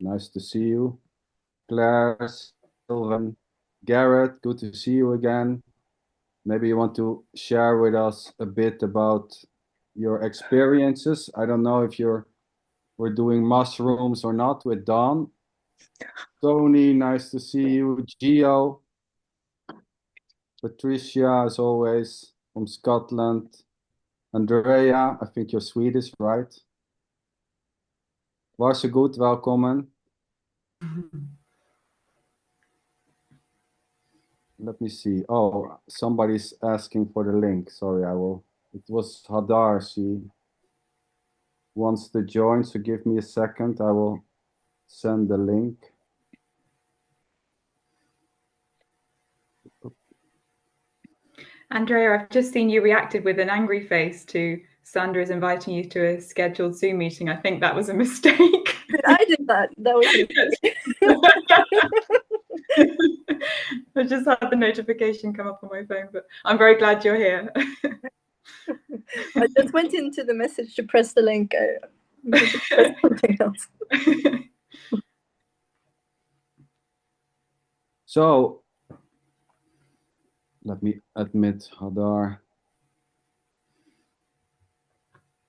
nice to see you. Claire, Sylvan, Garrett, good to see you again. Maybe you want to share with us a bit about your experiences. I don't know if we're doing mushrooms or not with Dawn. Tony, nice to see you. Gio, Patricia, as always, from Scotland. Andrea, I think you're Swedish, right? Varsågod, welkom. Let me see. Oh, somebody's asking for the link. Sorry, it was Hadar. She wants to join, so give me a second. I will send the link. Andrea, I've just seen you reacted with an angry face to Sandra's inviting you to a scheduled Zoom meeting. I think that was a mistake. I did that. That was a mistake. I just had the notification come up on my phone, but I'm very glad you're here. I just went into the message to press the link. Press something else. So, let me admit Hadar.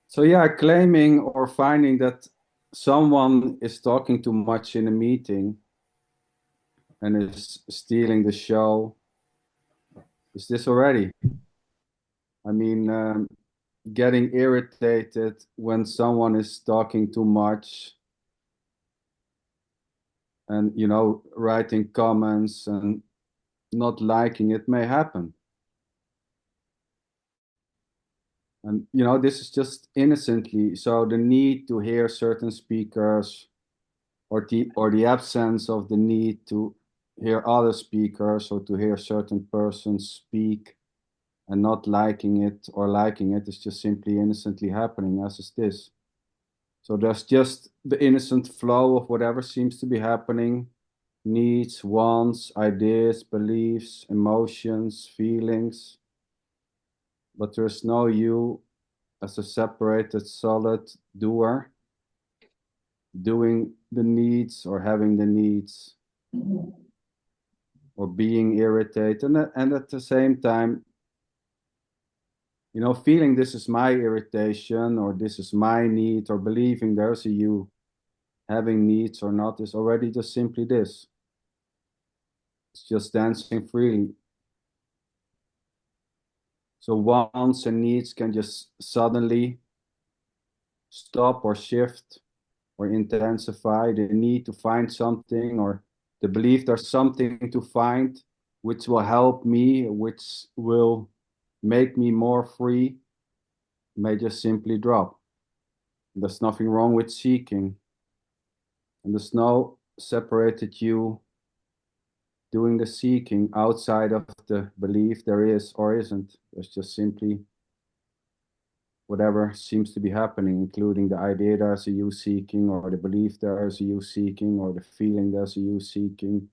So yeah, claiming or finding that someone is talking too much in a meeting and is stealing the show. Is this already? I mean, getting irritated when someone is talking too much and, you know, writing comments and not liking it may happen. And, you know, this is just innocently. So the need to hear certain speakers or the absence of the need to hear other speakers or to hear certain persons speak and not liking it or liking it is just simply innocently happening, as is this. So there's just the innocent flow of whatever seems to be happening, needs, wants, ideas, beliefs, emotions, feelings. But there's no you as a separated, solid doer, doing the needs or having the needs, or being irritated, and at the same time, you know, feeling this is my irritation or this is my need, or believing there's a you having needs or not is already just simply this. It's just dancing freely. So wants and needs can just suddenly stop or shift or intensify. The need to find something or the belief there's something to find which will help me, which will make me more free, may just simply drop. There's nothing wrong with seeking. And there's no separated you doing the seeking outside of the belief there is or isn't. There's just simply whatever seems to be happening, including the idea there's a you seeking, or the belief there's a you seeking, or the feeling there's a you seeking,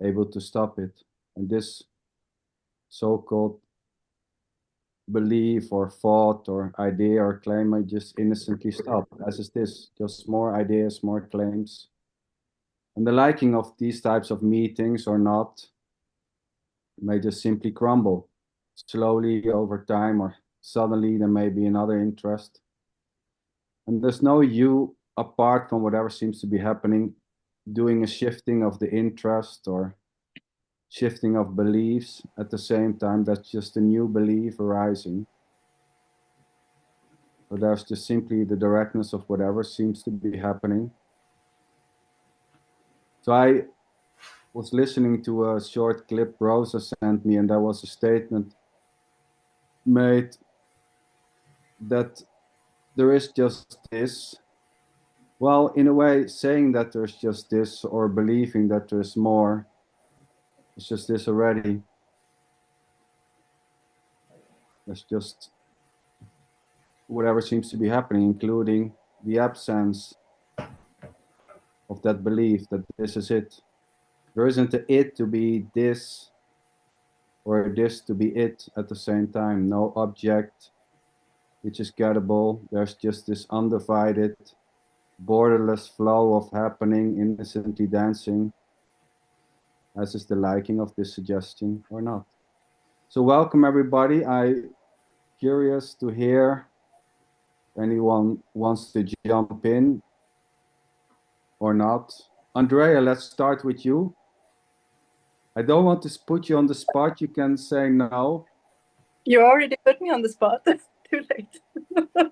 able to stop it. And this so-called belief or thought or idea or claim I just innocently stop, as is this, just more ideas, more claims. And the liking of these types of meetings or not may just simply crumble slowly over time, or suddenly there may be another interest. And there's no you apart from whatever seems to be happening, doing a shifting of the interest or shifting of beliefs at the same time. That's just a new belief arising. So there's just simply the directness of whatever seems to be happening. So I was listening to a short clip Rosa sent me, and there was a statement made that there is just this. Well, in a way, saying that there's just this or believing that there's more, it's just this already. There's just whatever seems to be happening, including the absence of that belief that this is it. There isn't a it to be this or this to be it at the same time. No object which is gettable. There's just this undivided borderless flow of happening, innocently dancing, as is the liking of this suggestion or not. So welcome everybody. I'm curious to hear if anyone wants to jump in or not. Andrea, let's start with you. I don't want to put you on the spot. You can say no. You already put me on the spot. It's too late.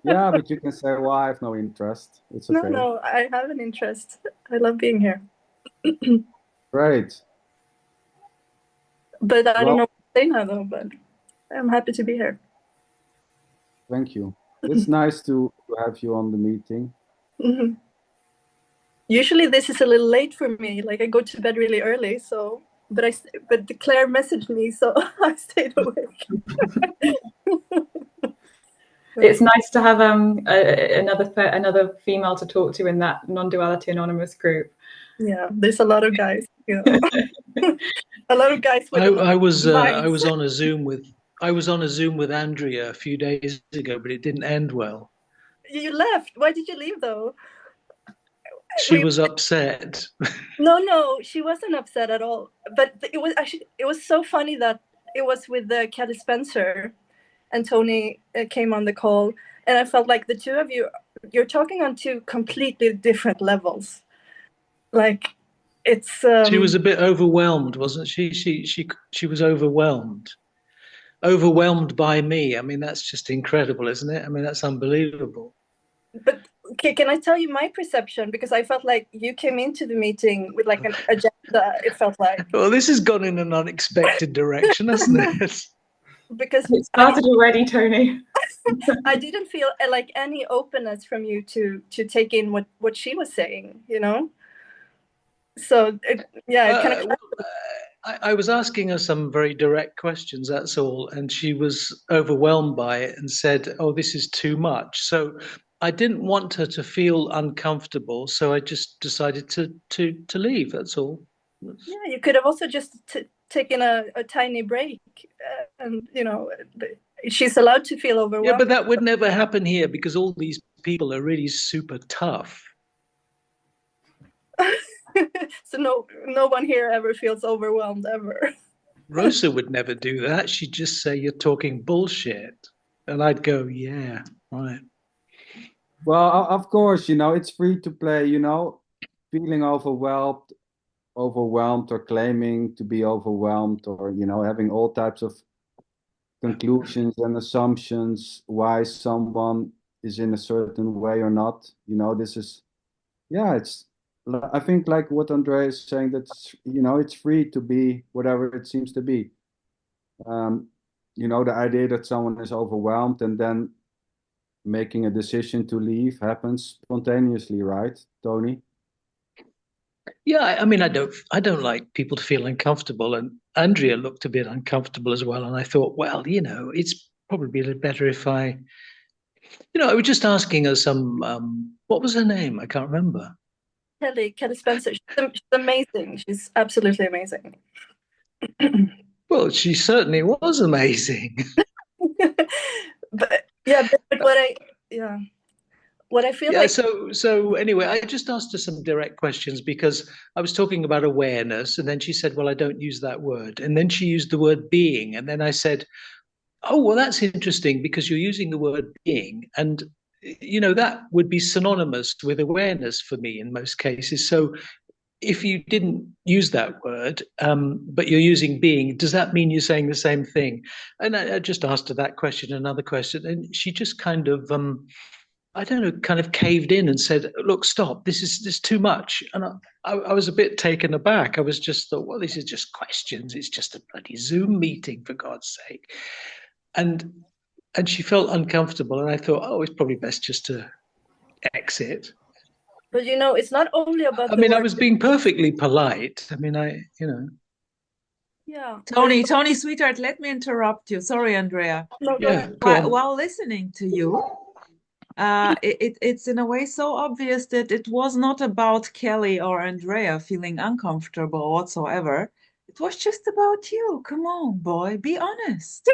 Yeah, but you can say, well, I have no interest. It's okay. No, I have an interest. I love being here. Great. But I don't know what to say now, though, but I'm happy to be here. Thank you. It's nice to have you on the meeting. Mm-hmm. Usually this is a little late for me. Like I go to bed really early, so but Claire messaged me, so I stayed awake. It's nice to have another female to talk to in that non-duality anonymous group. Yeah, there's a lot of guys. You know. A lot of guys. I was on a Zoom with Andrea a few days ago, but it didn't end well. You left. Why did you leave though? She was upset. No, she wasn't upset at all. But it was so funny that it was with Kelly Spencer and Tony came on the call, and I felt like the two of you're talking on two completely different levels. Like it's she was a bit overwhelmed, wasn't she? She was overwhelmed by me. I mean, that's just incredible, isn't it? I mean, that's unbelievable. But can I tell you my perception? Because I felt like you came into the meeting with like an agenda. It felt like. Well, this has gone in an unexpected direction, hasn't it? Because it started already, Tony. I didn't feel like any openness from you to take in what she was saying, you know. So I was asking her some very direct questions, that's all, and she was overwhelmed by it and said, "Oh, this is too much." So I didn't want her to feel uncomfortable, so I just decided to leave. That's all. Yeah, you could have also just taken a tiny break, and you know, she's allowed to feel overwhelmed. Yeah, but that would never happen here because all these people are really super tough. So no one here ever feels overwhelmed ever. Rosa would never do that. She'd just say, "You're talking bullshit," and I'd go, "Yeah, right." Well, of course, you know, it's free to play, you know, feeling overwhelmed or claiming to be overwhelmed, or, you know, having all types of conclusions and assumptions why someone is in a certain way or not. You know, this is, yeah, I think like what Andrea is saying, that's, you know, it's free to be whatever it seems to be. You know, the idea that someone is overwhelmed and then making a decision to leave happens spontaneously, right, Tony? Yeah, I mean, I don't like people to feel uncomfortable, and Andrea looked a bit uncomfortable as well. And I thought, well, you know, it's probably a little better if I was just asking her some. What was her name? I can't remember. Kelly Spencer. She's amazing. She's absolutely amazing. Well, she certainly was amazing. But what I feel like. So anyway, I just asked her some direct questions because I was talking about awareness, and then she said, "Well, I don't use that word," and then she used the word being, and then I said, "Oh, well, that's interesting because you're using the word being, and you know that would be synonymous with awareness for me in most cases. So if you didn't use that word, but you're using being, does that mean you're saying the same thing?" And I just asked her that question, another question, and she just kind of, I don't know, kind of caved in and said, "Look, stop, this is too much." And I was a bit taken aback. I was just thought, well, this is just questions. It's just a bloody Zoom meeting, for God's sake. And she felt uncomfortable, and I thought, oh, it's probably best just to exit. But you know, it's not only about. I mean, I was being perfectly polite. I mean, Yeah. Tony, sweetheart, let me interrupt you. Sorry, Andrea. No, yeah. While listening to you, it's in a way so obvious that it was not about Kelly or Andrea feeling uncomfortable whatsoever. It was just about you. Come on, boy, be honest.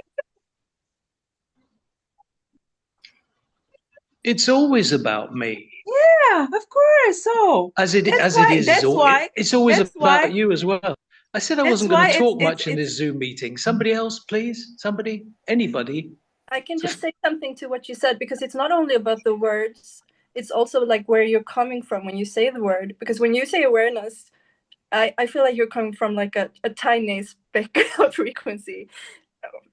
It's always about me. Yeah, of course. So As it that's as it why. is, That's why. it's always That's about why. you as well. I said I That's wasn't going why to talk it's much in this Zoom meeting. Somebody else, please. Somebody, anybody. I can just say something to what you said, because it's not only about the words, it's also like where you're coming from when you say the word. Because when you say awareness, I feel like you're coming from like a tiny speck of frequency.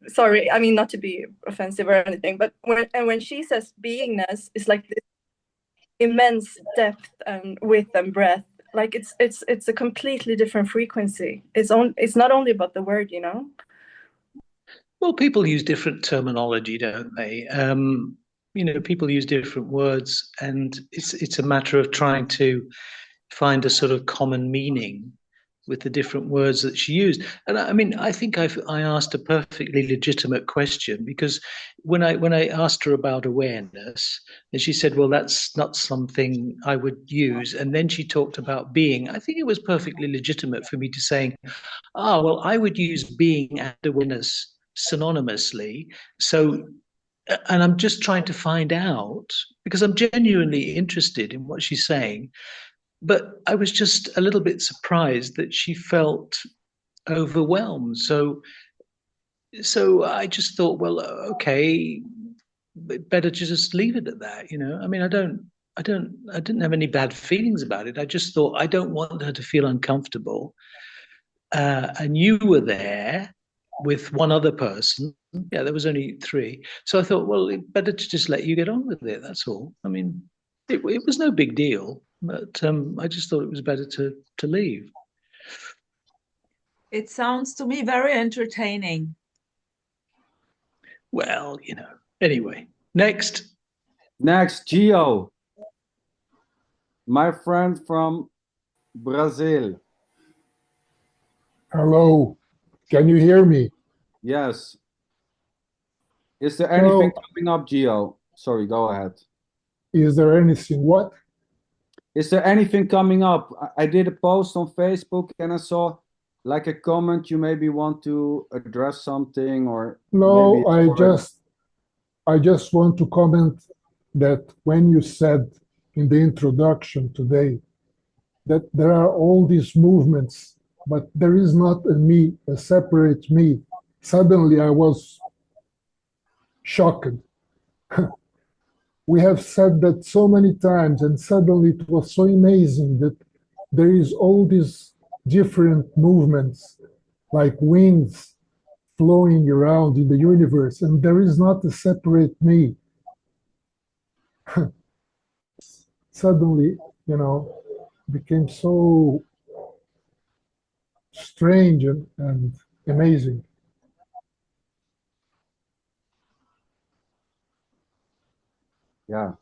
Sorry, I mean, not to be offensive or anything, but when she says beingness, it's like this immense depth and width and breadth. Like it's a completely different frequency. It's not only about the word, you know. Well, people use different terminology, don't they? People use different words, and it's a matter of trying to find a sort of common meaning with the different words that she used. And I mean, I think I asked a perfectly legitimate question, because when I asked her about awareness, and she said, "Well, that's not something I would use," and then she talked about being. I think it was perfectly legitimate for me to say, well, I would use being and awareness synonymously. So, and I'm just trying to find out, because I'm genuinely interested in what she's saying. But I was just a little bit surprised that she felt overwhelmed. So I just thought, well, okay, better to just leave it at that. I mean, I didn't have any bad feelings about it. I just thought I don't want her to feel uncomfortable. And you were there with one other person. Yeah, there was only three. So I thought, well, better to just let you get on with it. That's all. I mean, it was no big deal, but I just thought it was better to leave. It sounds to me very entertaining. Well, anyway, next. Next, Gio, my friend from Brazil. Hello, can you hear me? Yes. Is there anything coming up, Gio? Sorry, go ahead. Is there anything what? Is there anything coming up? I did a post on Facebook and I saw like a comment. You maybe want to address something, or No, maybe it's I just want to comment that when you said in the introduction today that there are all these movements, but there is not a me, a separate me, suddenly I was shocked. We have said that so many times, and suddenly it was so amazing that there is all these different movements like winds flowing around in the universe, and there is not a separate me. Suddenly, became so strange and amazing. yeah.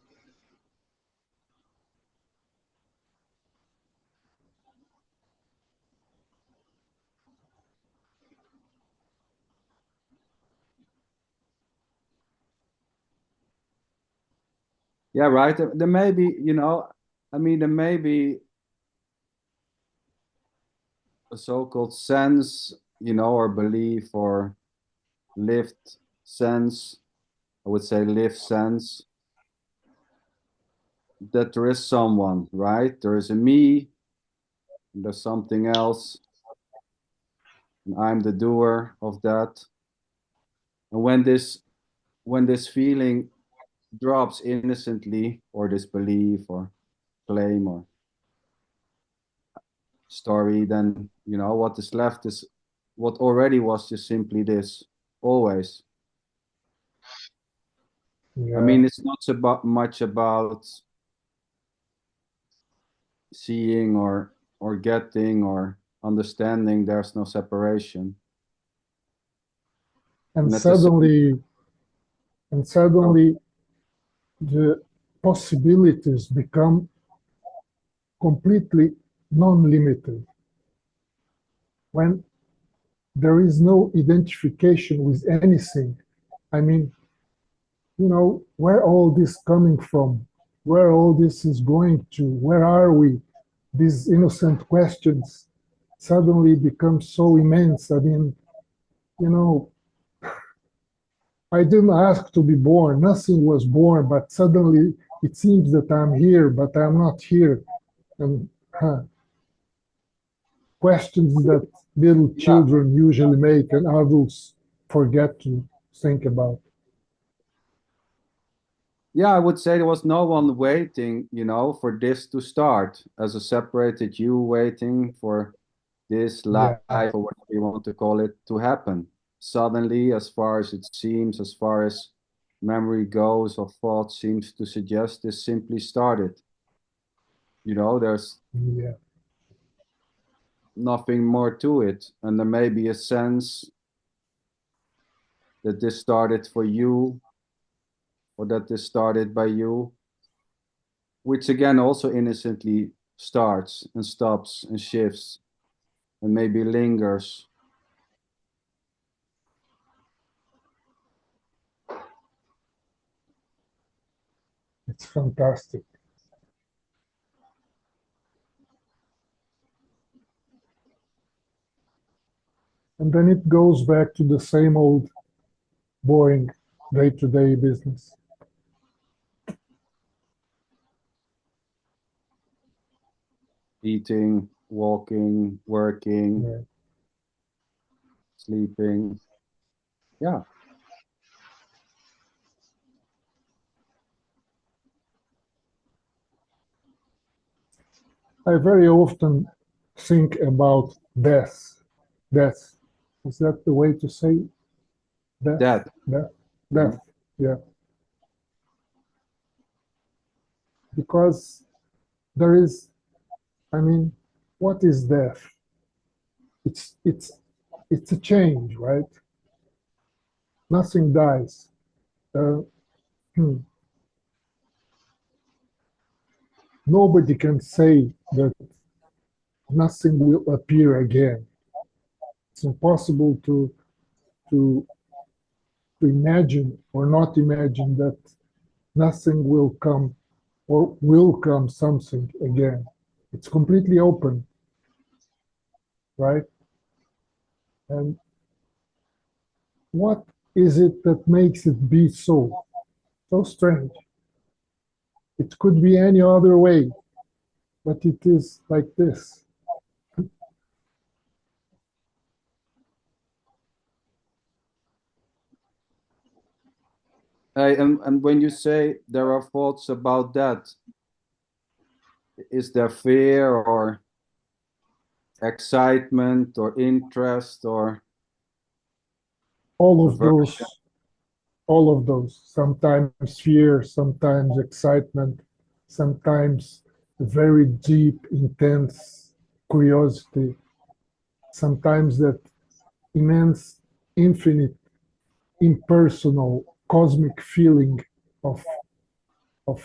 Yeah, right. There may be, I mean, there may be a so-called sense, or belief or lived sense. I would say lived sense that there is someone, right? There is a me, and there's something else, and I'm the doer of that. And when this feeling drops innocently, or this belief or claim or story, then what is left is what already was just simply this, always. I mean, it's not much about seeing or getting or understanding. There's no separation. And at the same- suddenly the possibilities become completely non-limited. When there is no identification with anything, I mean, where all this coming from, where all this is going to, where are we? These innocent questions suddenly become so immense. I mean, I didn't ask to be born. Nothing was born, but suddenly it seems that I'm here, but I'm not here. And questions that little children usually make and adults forget to think about. Yeah, I would say there was no one waiting, for this to start as a separated you waiting for this life, Yeah. or whatever you want to call it, to happen. Suddenly, as far as it seems, as far as memory goes or thought seems to suggest, this simply started. There's Yeah. nothing more to it. And there may be a sense that this started for you, or that this started by you, which again also innocently starts and stops and shifts and maybe lingers. It's fantastic. And then it goes back to the same old boring day-to-day business. Eating, walking, working, Yeah. sleeping. Yeah. I very often think about death. Death. Is that the way to say death? Death. Death. Death. Yeah. Because there is, I mean, what is death? It's a change, right? Nothing dies. Uh, Nobody can say that nothing will appear again. It's impossible to imagine or not imagine that nothing will come or will come something again. It's completely open, right? And what is it that makes it be so strange? It could be any other way, but it is like this. And when you say there are thoughts about that, is there fear or excitement or interest or All of aversion? those, all of those. Sometimes fear, sometimes excitement, sometimes very deep, intense curiosity, sometimes that immense, infinite, impersonal, cosmic feeling of of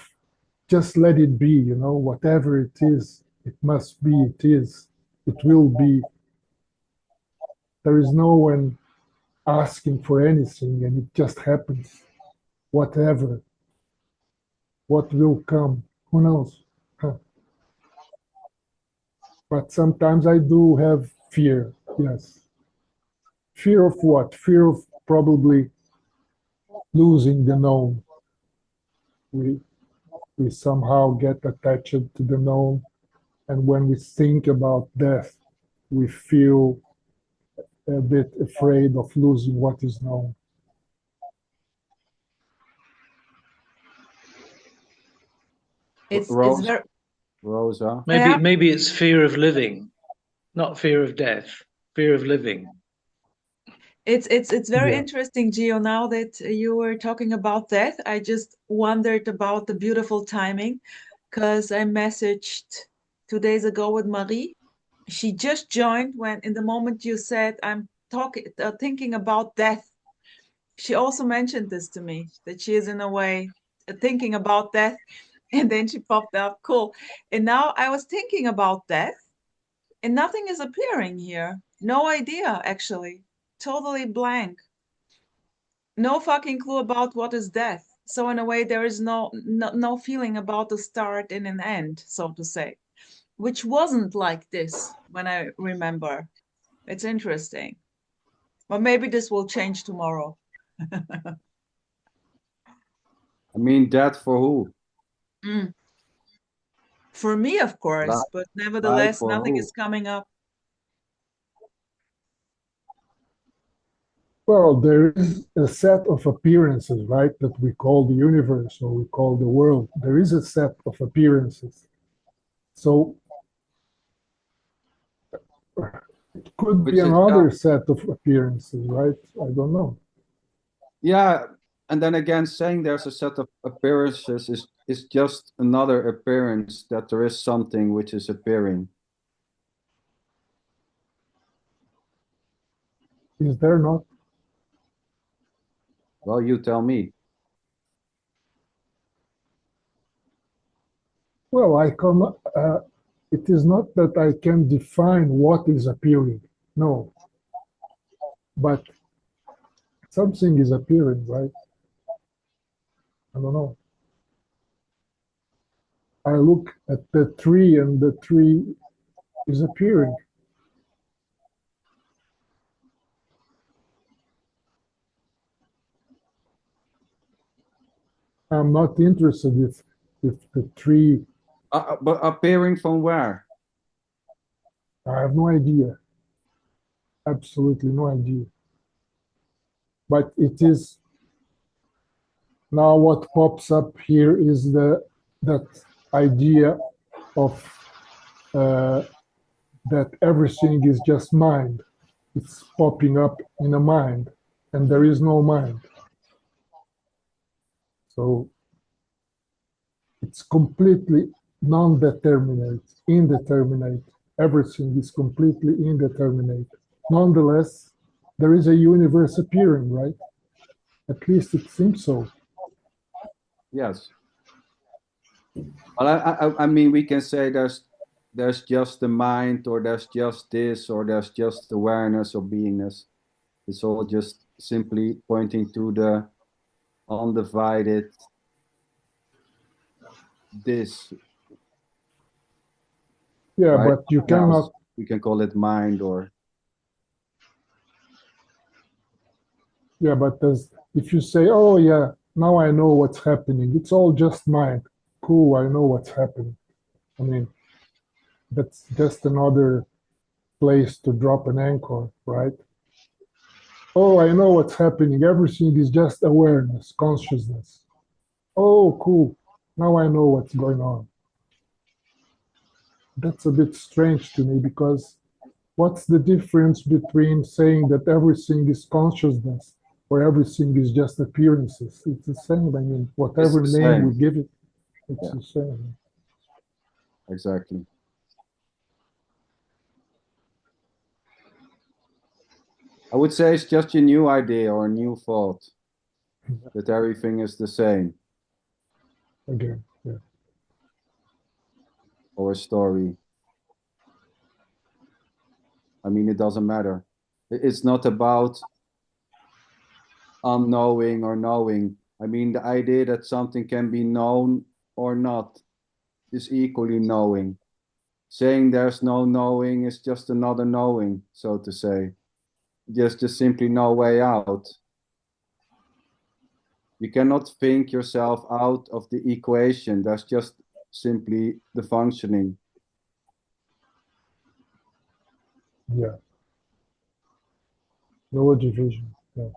just let it be, whatever it is, it must be, it is, it will be. There is no one asking for anything, and it just happens. Whatever, what will come, who knows? Huh. But sometimes I do have fear, yes. Fear of what? Fear of probably losing the known. We somehow get attached to the known, and when we think about death, we feel a bit afraid of losing what is known. It's Rosa? very Rosa? Maybe it's fear of living, not fear of death, fear of living. it's very Yeah. interesting, Gio. Now that you were talking about death, I just wondered about the beautiful timing because I messaged 2 days ago with Marie. She just joined when in the moment you said I'm talking thinking about death. She also mentioned this to me that she is in a way thinking about death, and then she popped up. Cool. And now I was thinking about death, and nothing is appearing here. No idea, actually. Totally blank. No fucking clue about what is death. So in a way, there is no feeling about the start and an end, so to say, which wasn't like this when I remember. It's interesting. But maybe this will change tomorrow. I mean, death for who? Mm. For me, of course, Life, but life nevertheless, for nothing who? is coming up. Well, there is a set of appearances, right, that we call the universe or we call the world. There is a set of appearances. So it could be Which is, yeah, another set of appearances, right? I don't know. yeah. And then again, saying there's a set of appearances is just another appearance that there is something which is appearing. Is there not? Well, you tell me. Well, it is not that I can define what is appearing. No, but something is appearing, right? I don't know. I look at the tree and the tree is appearing. I'm not interested if the tree, But appearing from where? I have no idea. Absolutely no idea. But it is now what pops up here is that idea of that everything is just mind. It's popping up in a mind, and there is no mind. So it's completely non-determinate, indeterminate. Everything is completely indeterminate. Nonetheless, there is a universe appearing, right? At least it seems so. Yes. Well, I mean, we can say there's just the mind, or there's just this, or there's just awareness or beingness. It's all just simply pointing to the undivided this, Yeah, right? but you Now, cannot. we can call it mind, or Yeah, but if you say, "Oh yeah, now I know what's happening. It's all just mind." Cool, I know what's happening. I mean, that's just another place to drop an anchor, right? Oh, I know what's happening. Everything is just awareness, consciousness. Oh, cool. Now I know what's going on. That's a bit strange to me because what's the difference between saying that everything is consciousness or everything is just appearances? It's the same. I mean, it's whatever the name we same. give it, it's Yeah, the same. exactly. I would say it's just a new idea or a new thought that everything is the same, Again, yeah. or a story. I mean, it doesn't matter. It's not about unknowing or knowing. I mean, the idea that something can be known or not is equally knowing. Saying there's no knowing is just another knowing, so to say. Just simply no way out. You cannot think yourself out of the equation. That's just simply the functioning. Yeah. No division. Yeah.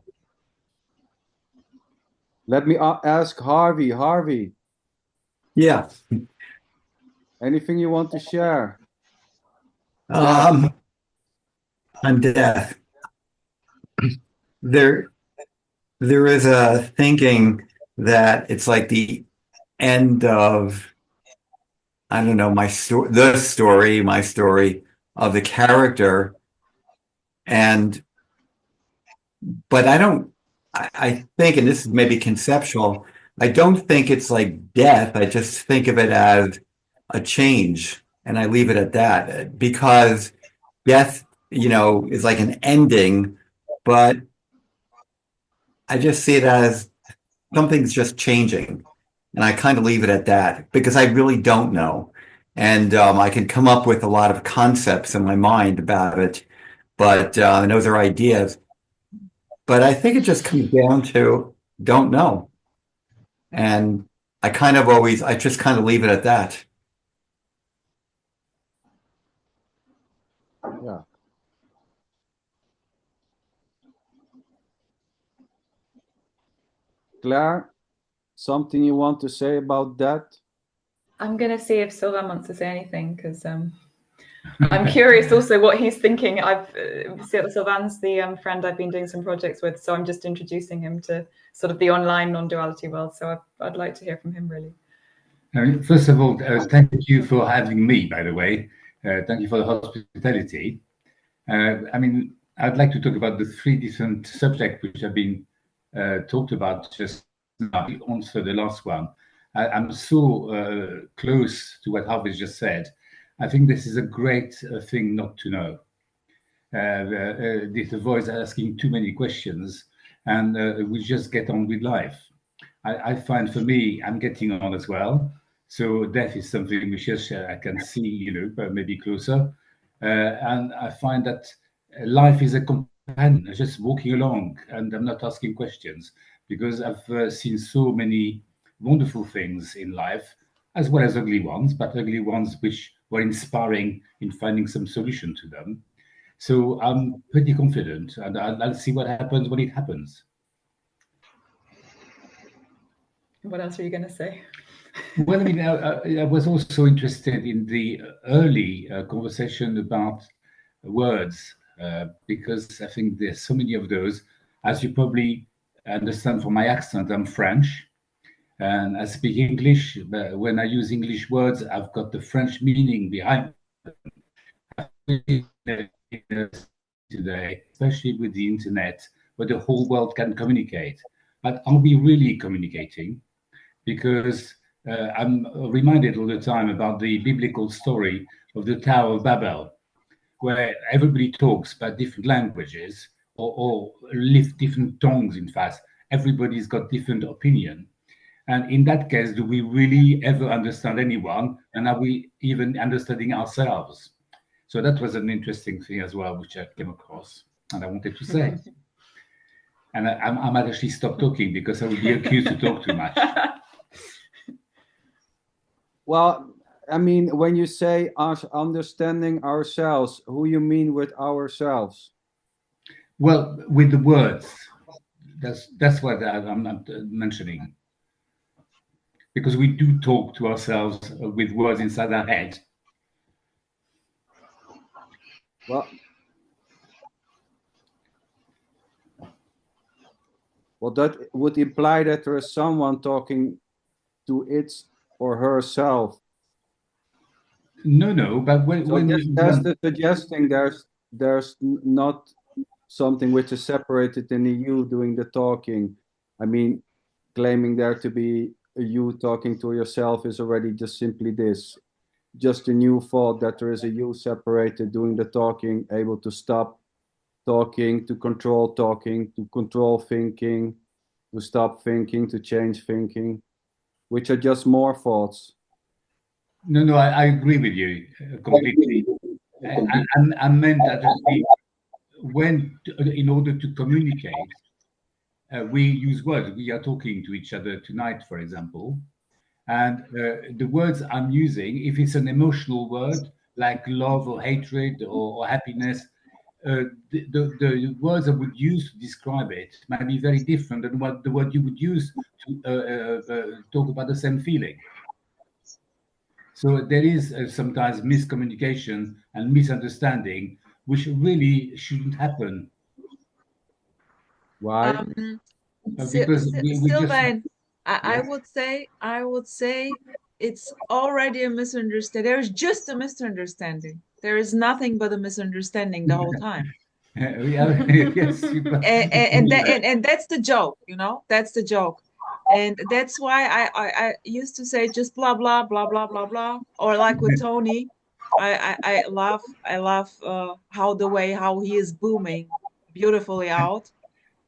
Let me ask Harvey. Harvey, Yeah. anything you want to share? Um, on death, there there is a thinking that it's like the end of, I don't know, my story of the character. And but I don't I think, and this is maybe conceptual, I don't think it's like death. I just think of it as a change, and I leave it at that because death, is like an ending, but I just see it as something's just changing. And I kind of leave it at that because I really don't know. And I can come up with a lot of concepts in my mind about it, but and those are ideas. But I think it just comes down to don't know. And I just kind of leave it at that. Yeah. Claire, something you want to say about that? I'm going to see if Sylvain wants to say anything, because I'm curious also what he's thinking. Sylvain's the friend I've been doing some projects with, so I'm just introducing him to sort of the online non-duality world. So I'd like to hear from him, really. First of all, thank you for having me, by the way. Thank you for the hospitality. I mean, I'd like to talk about the three different subjects which have been talked about just now. I answer the last one. I'm so close to what Harvey just said. I think this is a great thing not to know. This avoids asking too many questions, and we just get on with life. I find for me, I'm getting on as well. So death is something which I can see, maybe closer. And I find that life is a companion, just walking along, and I'm not asking questions because I've seen so many wonderful things in life, as well as ugly ones, but ugly ones which were inspiring in finding some solution to them. So I'm pretty confident, and I'll see what happens when it happens. What else are you going to say? Well, I mean, I was also interested in the early conversation about words, because I think there's so many of those. As you probably understand from my accent, I'm French, and I speak English. But when I use English words, I've got the French meaning behind today, especially with the internet, where the whole world can communicate. But are we really communicating? Because I'm reminded all the time about the biblical story of the Tower of Babel, where everybody talks about different languages or live different tongues. In fact, everybody's got different opinion. And in that case, do we really ever understand anyone? And are we even understanding ourselves? So that was an interesting thing as well, which I came across and I wanted to say. And I might actually stop talking because I would be accused to talk too much. Well, I mean, when you say us understanding ourselves, who you mean with ourselves? Well, with the words, that's what I'm mentioning. Because we do talk to ourselves with words inside our head. Well, that would imply that there is someone talking to its or herself. No, but when that's the suggesting there's not something which is separated in the you doing the talking. I mean, claiming there to be a you talking to yourself is already just simply this. Just a new thought that there is a you separated doing the talking, able to stop talking, to control thinking, to stop thinking, to change thinking, which are just more thoughts. No, I agree with you completely. I meant that in order to communicate, we use words. We are talking to each other tonight, for example. And the words I'm using, if it's an emotional word like love or hatred or happiness, the words I would use to describe it might be very different than what the word you would use to talk about the same feeling. So there is sometimes miscommunication and misunderstanding, which really shouldn't happen. Why? Because Sylvain, I would say it's already a misunderstanding. There's just a misunderstanding. There is nothing but a misunderstanding the whole time. Yes, and that's the joke, that's the joke. And that's why I used to say just blah blah blah blah blah blah, or like with Tony, I love how he is booming beautifully out.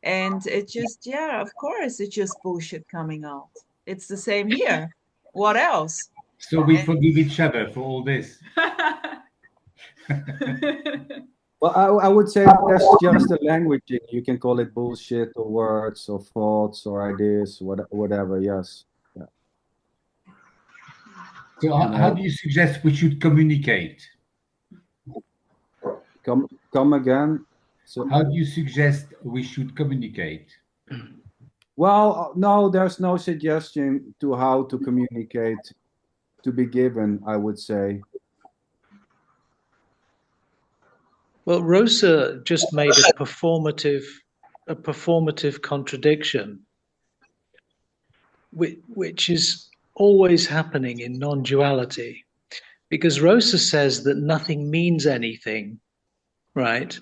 And it just, yeah, of course, it's just bullshit coming out. It's the same here. What else? So we forgive each other for all this. Well, I would say that's just a languaging. You can call it bullshit or words or thoughts or ideas, whatever. Yes. So how do you suggest we should communicate? Come again. So how do you suggest we should communicate? Well, no, there's no suggestion to how to communicate to be given, I would say. Well, Rosa just made a performative contradiction, which is always happening in non-duality, because Rosa says that nothing means anything, right?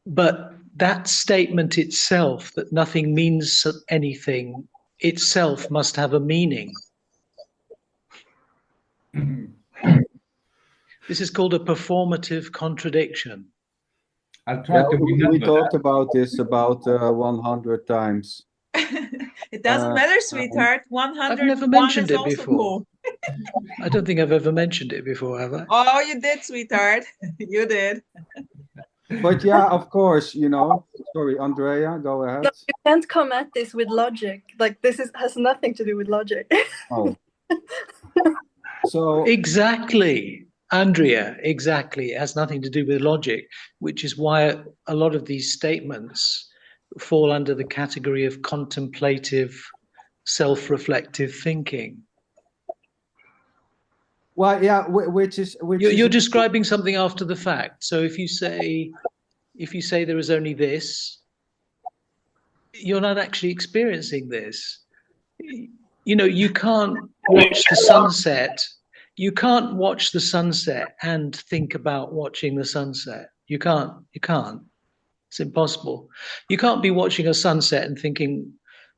But that statement itself, that nothing means anything, itself must have a meaning. This is called a performative contradiction. I'll try to remember. We talked about this about 100 times. It doesn't matter, sweetheart. 100. I've never mentioned it before. I don't think I've ever mentioned it before, have I? Oh, you did, sweetheart. You did. But yeah, of course, you know. Sorry, Andrea, go ahead. No, you can't come at this with logic. Like this has nothing to do with logic. Oh. So exactly, Andrea, exactly. It has nothing to do with logic, which is why a lot of these statements fall under the category of contemplative, self-reflective thinking. Well, yeah, you're describing something after the fact. So if you say there is only this, you're not actually experiencing this. You know, you can't watch the sunset. You can't watch the sunset and think about watching the sunset. You can't. It's impossible. You can't be watching a sunset and thinking,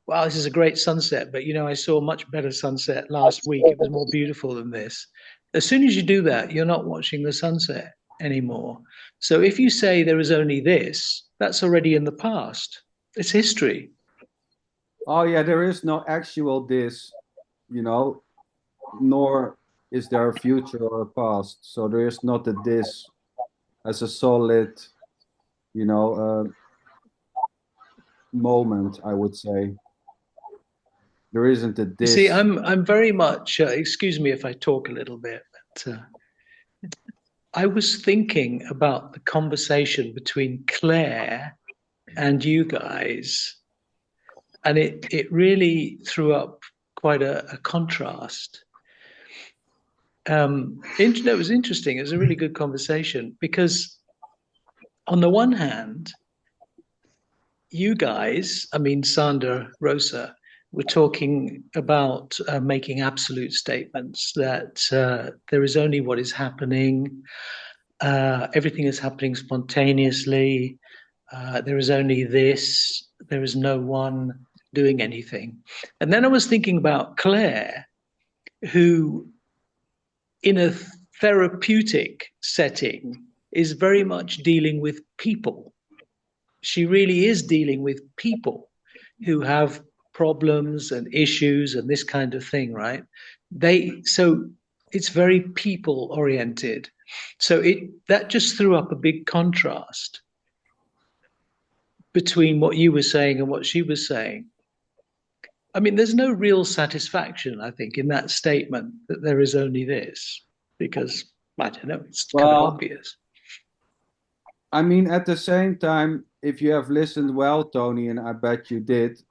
wow, this is a great sunset, but you know, I saw a much better sunset last week. It was more beautiful than this. As soon as you do that, you're not watching the sunset anymore. So if you say there is only this, that's already in the past. It's history. Oh yeah, there is no actual this, you know, nor is there a future or a past. So there is not a this as a solid, you know, moment, I would say. There isn't a this. See, I'm very much, excuse me if I talk a little bit, but I was thinking about the conversation between Claire and you guys, and it really threw up quite a contrast. It was interesting. It was a really good conversation because on the one hand, you guys, I mean, Sander, Rosa, we're talking about making absolute statements that there is only what is happening. Everything is happening spontaneously. There is only this. There is no one doing anything. And then I was thinking about Claire, who in a therapeutic setting is very much dealing with people. She really is dealing with people who have problems and issues and this kind of thing, right? So it's very people oriented. So that just threw up a big contrast between what you were saying and what she was saying. I mean, there's no real satisfaction, I think, in that statement that there is only this, because I don't know, it's kind of obvious. I mean, at the same time, if you have listened well, Tony, and I bet you did,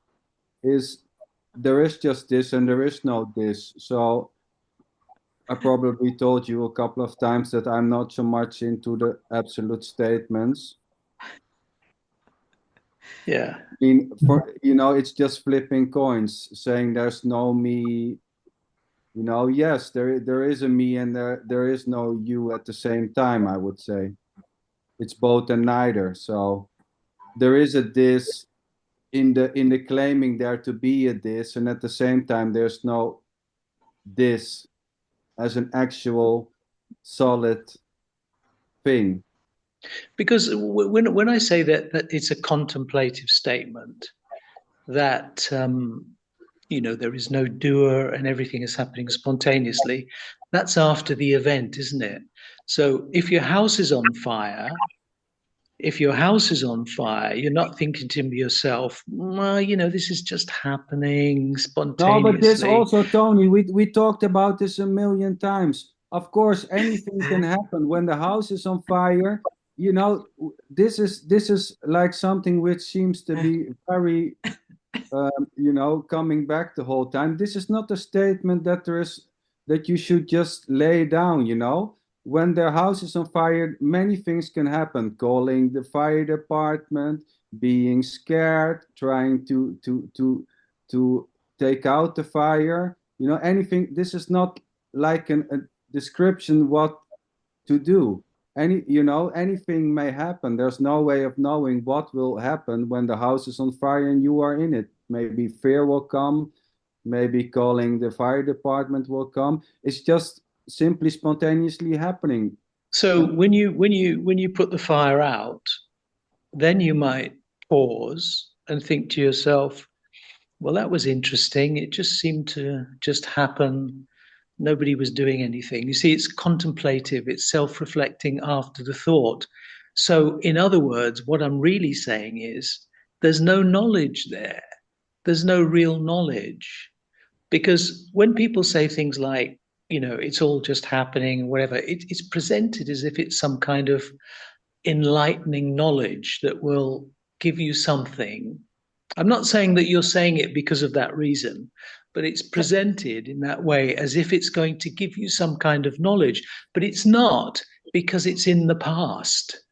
there is just this and there is no this. So I probably told you a couple of times that I'm not so much into the absolute statements. Yeah. I mean, it's just flipping coins, saying there's no me. You know, yes, there is a me and there is no you at the same time, I would say. It's both and neither. So there is a this in the claiming there to be a this, and at the same time there's no this as an actual solid thing. Because when I say that it's a contemplative statement, that there is no doer and everything is happening spontaneously, that's after the event, isn't it? So if your house is on fire If your house is on fire, you're not thinking to yourself, well, this is just happening No, but this spontaneously. also, Tony, we talked about this a million times. Of course, anything can happen when the house is on fire. This is like something which seems to be very, coming back the whole time. This is not a statement that you should just lay down. When their house is on fire, many things can happen. Calling the fire department, being scared, trying to take out the fire. Anything. This is not like a description what to do. Anything may happen. There's no way of knowing what will happen when the house is on fire and you are in it. Maybe fear will come. Maybe calling the fire department will come. It's just simply spontaneously happening. So when you put the fire out, then you might pause and think to yourself, well, that was interesting. It just seemed to just happen. Nobody was doing anything. You see, it's contemplative, it's self-reflecting after the thought. So in other words, what I'm really saying is there's no knowledge there. There's no real knowledge. Because when people say things like, it's all just happening, whatever, it's presented as if it's some kind of enlightening knowledge that will give you something. I'm not saying that you're saying it because of that reason, but it's presented in that way as if it's going to give you some kind of knowledge, but it's not, because it's in the past.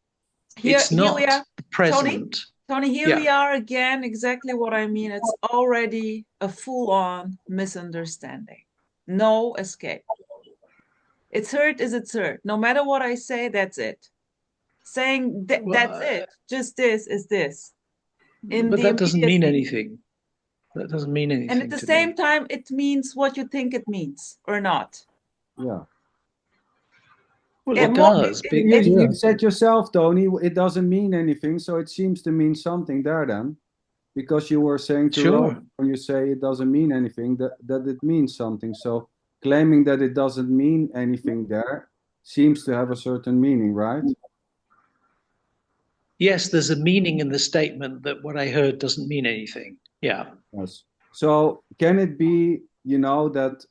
It's not the present. Tony, here we are again, exactly what I mean. It's already a full-on misunderstanding. No escape. It's heard is it's heard. No matter what I say, that's it. Saying that's it. Just this is this. But that doesn't mean anything. That doesn't mean anything. And at the same time, it means what you think it means, or not. Yeah. Well, it does. You said yourself, Tony, it doesn't mean anything, so it seems to mean something there then. Because you were saying to Rob, when you say it doesn't mean anything, that it means something. So claiming that it doesn't mean anything there seems to have a certain meaning, right? Yes, there's a meaning in the statement that what I heard doesn't mean anything. Yeah. Yes. So can it be, that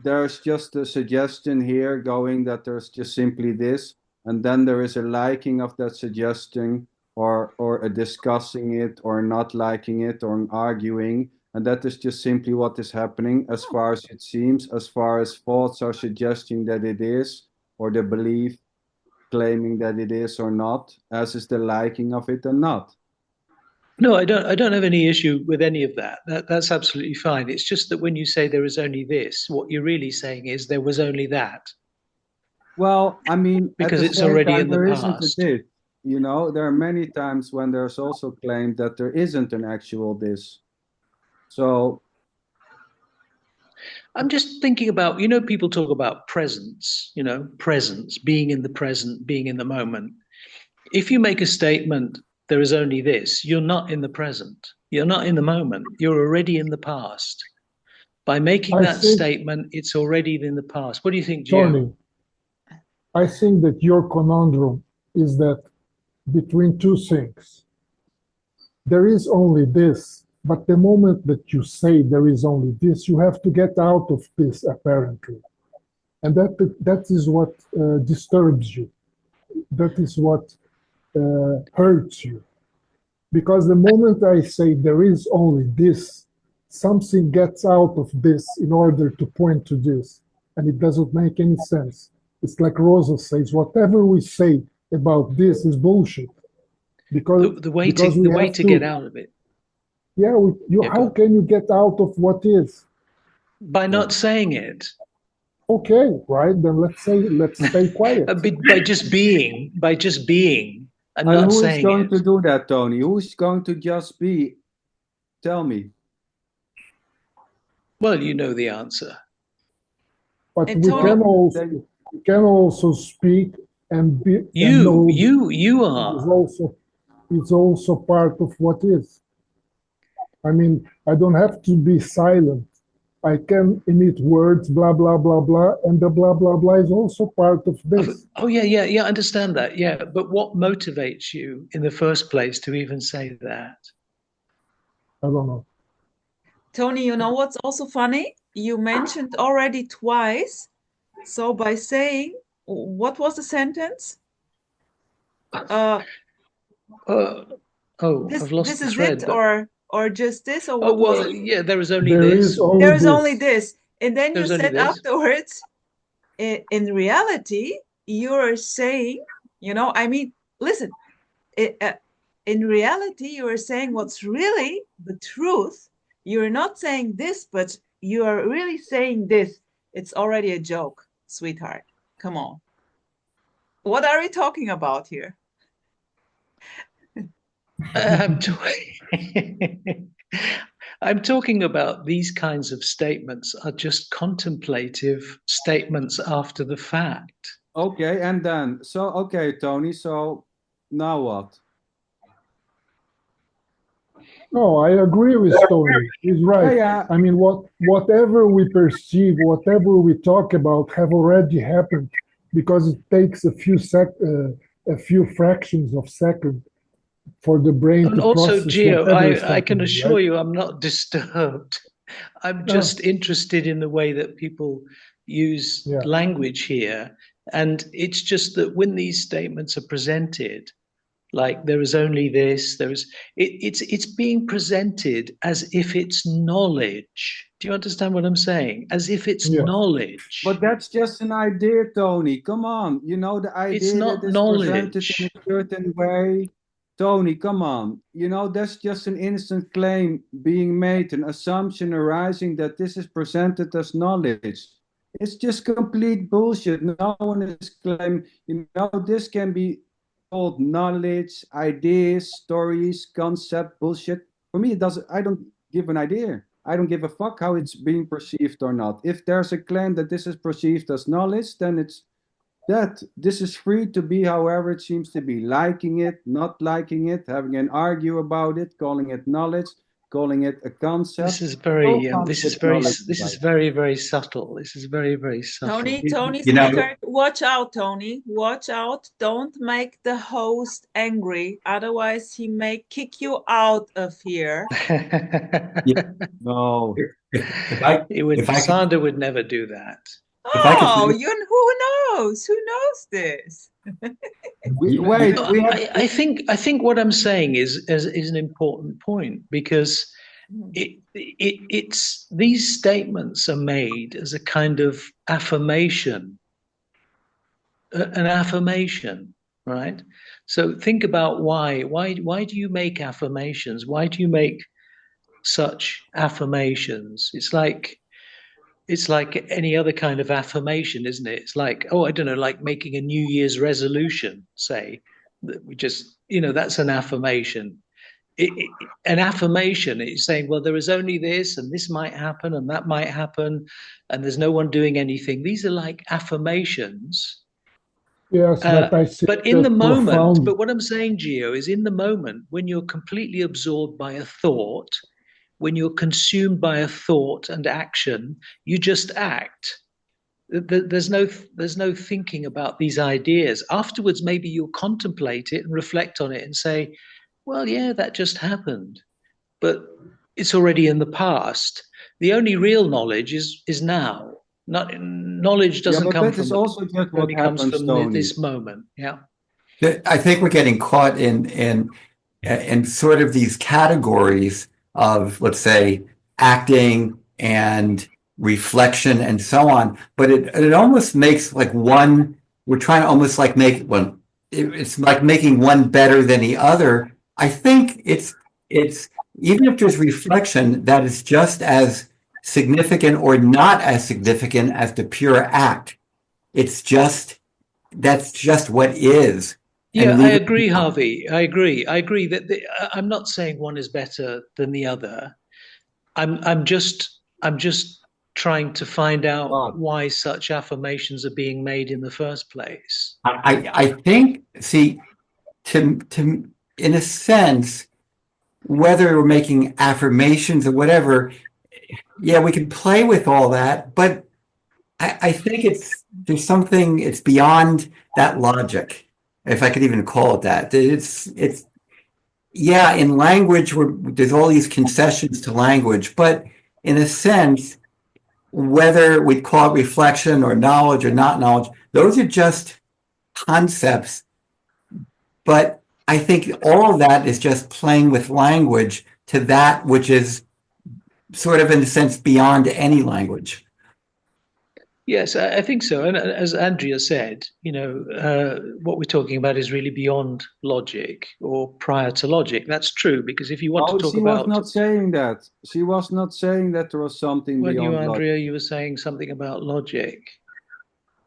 there's just a suggestion here going that there's just simply this, and then there is a liking of that suggestion, or a discussing it, or not liking it, or an arguing, and that is just simply what is happening as far as it seems, as far as thoughts are suggesting that it is, or the belief claiming that it is or not, as is the liking of it and not. No, I don't have any issue with any of that. That's absolutely fine. It's just that when you say there is only this, what you're really saying is there was only that. Well, I mean, because it's already in the past. There are many times when there's also claimed that there isn't an actual this. So I'm just thinking about, people talk about presence, presence, being in the present, being in the moment. If you make a statement, there is only this, you're not in the present. You're not in the moment. You're already in the past. By making that statement, it's already in the past. What do you think, Gio? Tony, I think that your conundrum is that between two things. There is only this, but the moment that you say there is only this, you have to get out of this, apparently. And that is what disturbs you. That is what hurts you. Because the moment I say there is only this, something gets out of this in order to point to this. And it doesn't make any sense. It's like Rosa says, whatever we say about this is bullshit. Because the way to get out of it. Yeah, how can you get out of what is? By not saying it. Okay, right, then let's stay quiet. by just being and not saying it. Who is going to do that, Tony? Who is going to just be? Tell me. Well, you know the answer. But we can also speak and be. You are. It's also part of what is. I mean, I don't have to be silent I can emit words, blah, blah, blah, blah, and the blah, blah, blah is also part of this. Oh, yeah, I understand that. Yeah, but what motivates you in the first place to even say that? I don't know. Tony, you know what's also funny? You mentioned already twice. So by saying, what was the sentence? I've lost This the is thread. it, or just this, or Oh, what was well, it? yeah, there is only There this. is only There is this. only this. And then you There's only said this. afterwards, in reality, you're saying, I mean, listen, in reality, you are saying what's really the truth. You're not saying this, but you are really saying this. It's already a joke, sweetheart. Come on. What are we talking about here? I'm talking about these kinds of statements are just contemplative statements after the fact. Okay, and then, okay, Tony, so now what? No, I agree with Tony. He's right. Yeah. I mean, whatever we perceive, whatever we talk about, have already happened, because it takes a few fractions of second for the brain And to also, process Gio, whatever is I can happening, assure right? you I'm not disturbed. I'm No. just interested in the way that people use Yeah. language here. And it's just that when these statements are presented, like there is only this, it's being presented as if it's knowledge. Do you understand what I'm saying? As if it's Yes. knowledge. But that's just an idea, Tony. Come on. You know, the idea not that is presented knowledge. in a certain way. Tony, come on. You know, that's just an innocent claim being made, an assumption arising that this is presented as knowledge. It's just complete bullshit. No one is claiming, this can be called knowledge, ideas, stories, concept, bullshit. For me, I don't give an idea. I don't give a fuck how it's being perceived or not. If there's a claim that this is perceived as knowledge, then it's that. This is free to be however it seems to be. Liking it, not liking it, having an argue about it, calling it knowledge, calling it a concept. This is very, very subtle. This is very, very subtle. Tony, sweetheart, watch out, Tony. Watch out. Don't make the host angry. Otherwise, he may kick you out of here. No. Sander would never do that. Oh, who knows? Who knows this? I think what I'm saying is an important point, because it's these statements are made as a kind of affirmation, an affirmation, right? So think about why do you make affirmations? Why do you make such affirmations? It's like any other kind of affirmation, isn't it? It's like, I don't know, like making a New Year's resolution, say, that we just, that's an affirmation. An affirmation is saying, well, there is only this, and this might happen, and that might happen, and there's no one doing anything. These are like affirmations. Yes, but in the moment, but what I'm saying, Gio, is in the moment when you're completely absorbed by a thought, when you're consumed by a thought and action, you just act. There's no thinking about these ideas. Afterwards, maybe you'll contemplate it and reflect on it and say, well, yeah, that just happened, but it's already in the past. The only real knowledge is now. Knowledge doesn't come from also just what comes happens, from Tony. this moment. Yeah. I think we're getting caught in sort of these categories of, let's say, acting and reflection and so on. But it almost makes like one, we're trying to almost like make one, it's like making one better than the other. I think it's even if there's reflection, that is just as significant or not as significant as the pure act. That's just what is. Yeah, I agree, Harvey. I agree that I'm not saying one is better than the other. I'm just trying to find out why such affirmations are being made in the first place. I think, see, to in a sense, whether we're making affirmations or whatever, yeah, we can play with all that, but I think there's something, it's beyond that logic, if I could even call it that. It's yeah, in language, there's all these concessions to language, but in a sense, whether we call it reflection or knowledge or not knowledge, those are just concepts. But I think all of that is just playing with language to that which is sort of, in a sense, beyond any language. Yes, I think so. And as Andrea said, what we're talking about is really beyond logic or prior to logic. That's true, because if you want to talk she about... was not saying that. She was not saying that there was something When beyond you, Andrea, logic. you were saying something about logic.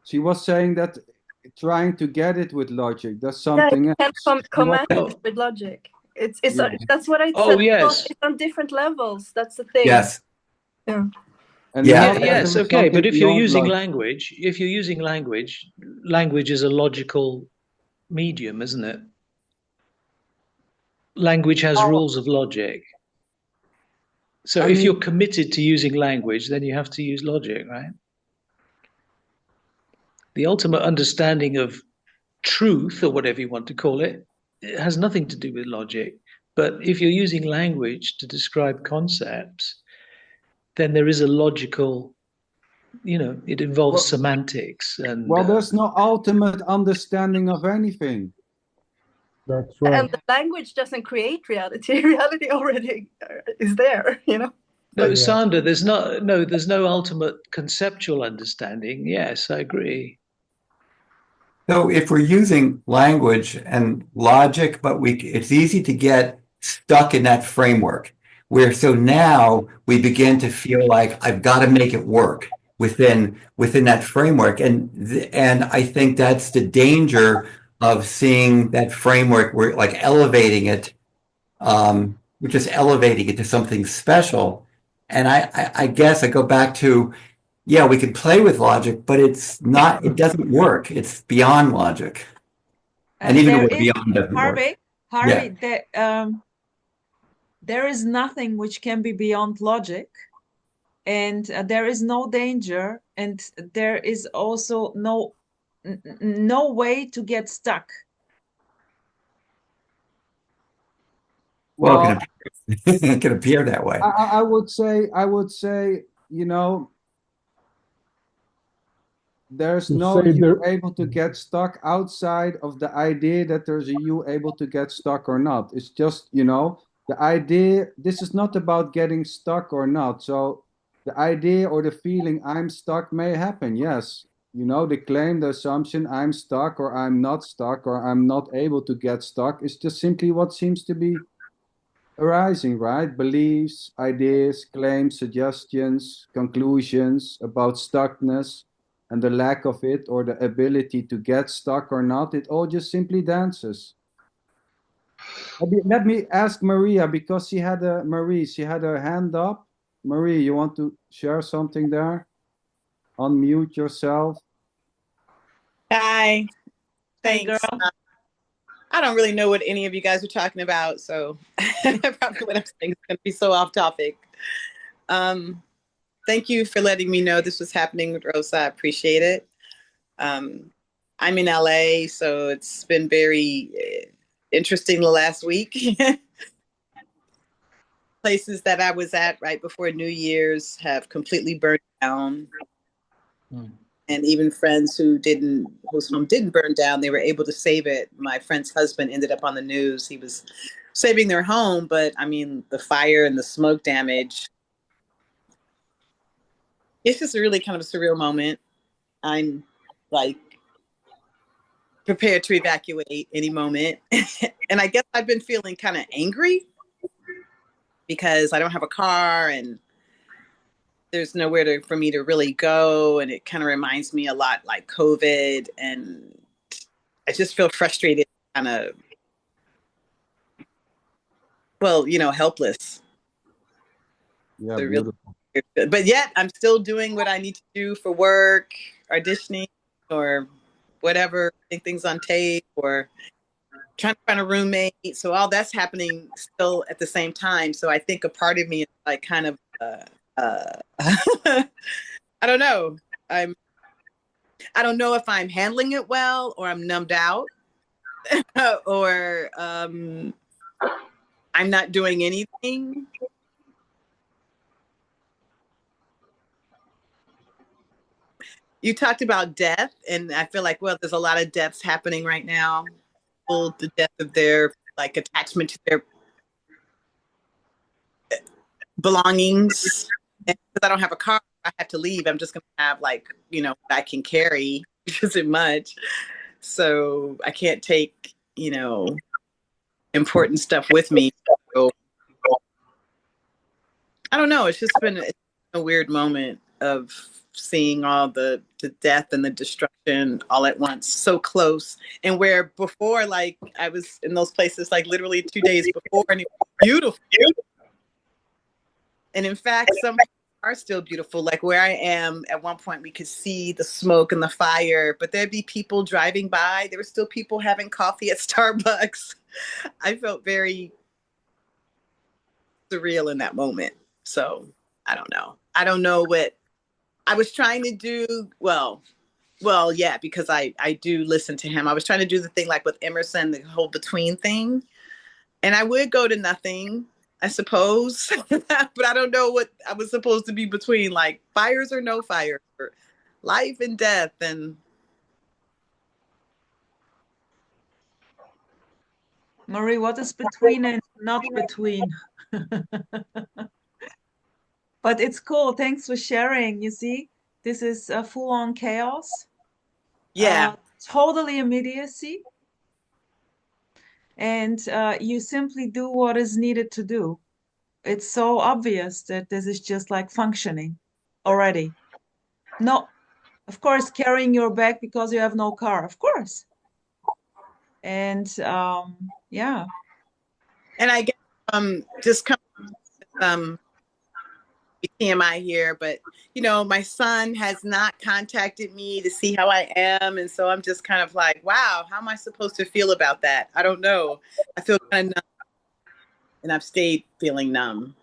She was saying that trying to get it with logic, that's Yeah, something you else. can't command Oh. it with logic. It's Yeah. that's what I Oh, said. yes. It's on different levels. That's the thing. Yes. Yeah. And Yeah. not that there Yes, was okay. But something if you're beyond using logic. language is a logical medium, isn't it? Language has rules of logic. So if you're committed to using language, then you have to use logic, right? The ultimate understanding of truth, or whatever you want to call it, it has nothing to do with logic. But if you're using language to describe concepts, then there is a logical, it involves semantics. And Well, there's no ultimate understanding of anything. That's right. And the language doesn't create reality. Reality already is there, No, Yeah. Sander, there's no ultimate conceptual understanding. Yes, I agree. So if we're using language and logic, but it's easy to get stuck in that framework so now we begin to feel like I've got to make it work within that framework. And I think that's the danger of seeing that framework. We're like elevating it. We're just elevating it to something special. And I guess I go back to, yeah, we can play with logic, but it doesn't work. It's beyond logic. And even with beyond doesn't work. Harvey, there is nothing which can be beyond logic, and there is no danger, and there is also no way to get stuck. Well, it can appear that way. I would say, there's no you able to get stuck outside of the idea that there's a you able to get stuck or not. It's just, the idea, this is not about getting stuck or not. So the idea or the feeling I'm stuck may happen, yes. The claim, the assumption I'm stuck or I'm not stuck or I'm not able to get stuck is just simply what seems to be arising, right? Beliefs, ideas, claims, suggestions, conclusions about stuckness and the lack of it or the ability to get stuck or not. It all just simply dances. Let me ask Maria, because she had her hand up. Marie, you want to share something there? Unmute yourself. Hi. Thanks. Hey, girl. I don't really know what any of you guys are talking about, so probably what I'm saying is going to be so off topic. Thank you for letting me know this was happening with Rosa. I appreciate it. I'm in LA, so it's been very interesting the last week. Places that I was at right before New Year's have completely burned down. And even friends whose home didn't burn down, they were able to save it. My friend's husband ended up on the news. He was saving their home, but I mean, the fire and the smoke damage. It's just really kind of a surreal moment. I'm like prepared to evacuate any moment. And I guess I've been feeling kind of angry because I don't have a car and there's nowhere for me to really go. And it kind of reminds me a lot like COVID. And I just feel frustrated, kind of, helpless. Yeah, So beautiful. really, but yet I'm still doing what I need to do for work, auditioning or whatever, putting things on tape or trying to find a roommate. So all that's happening still at the same time. So I think a part of me is like kind of I don't know. I don't know if I'm handling it well, or I'm numbed out, or I'm not doing anything. You talked about death, and I feel like, well, there's a lot of deaths happening right now. The death of their like attachment to their belongings. And because I don't have a car, I have to leave. I'm just gonna have like, what I can carry, which isn't much. So I can't take, important stuff with me. So I don't know. It's just been a weird moment of seeing all the death and the destruction all at once, so close. And where before, like, I was in those places like literally 2 days before, and it was beautiful. And in fact, some are still beautiful. Like where I am, at one point we could see the smoke and the fire, but there'd be people driving by. There were still people having coffee at Starbucks. I felt very surreal in that moment. So I don't know. I don't know what I was trying to do. Well, yeah, because I do listen to him. I was trying to do the thing like with Emerson, the whole between thing. And I would go to nothing, I suppose. But I don't know what I was supposed to be between, like fires or no fires, or life and death. And Marie, what is between and not between? But it's cool. Thanks for sharing. You see, this is a full-on chaos. yeah. Totally immediacy. And you simply do what is needed to do. It's so obvious that this is just like functioning already. No, of course, carrying your bag because you have no car, of course. And yeah. And I guess just come TMI here, but my son has not contacted me to see how I am, and so I'm just kind of like, wow, how am I supposed to feel about that? I don't know. I feel kind of numb, and I've stayed feeling numb.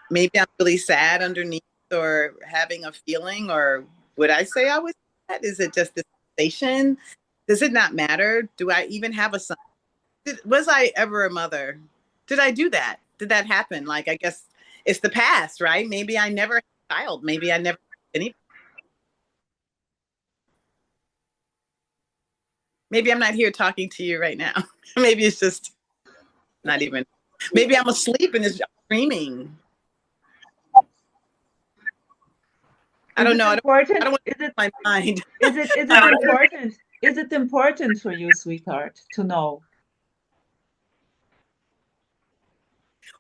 Maybe I'm really sad underneath, or having a feeling, or would I say I was sad? Is it just the sensation? Does it not matter? Do I even have a son? Was I ever a mother? Did I do that? Did that happen? Like, I guess it's the past, right? Maybe I never had a child. Maybe I never had any. Maybe I'm not here talking to you right now. Maybe it's just not even. Maybe I'm asleep and it's dreaming. I don't know. I don't want to my mind. Is it important? Is it important for you, sweetheart, to know?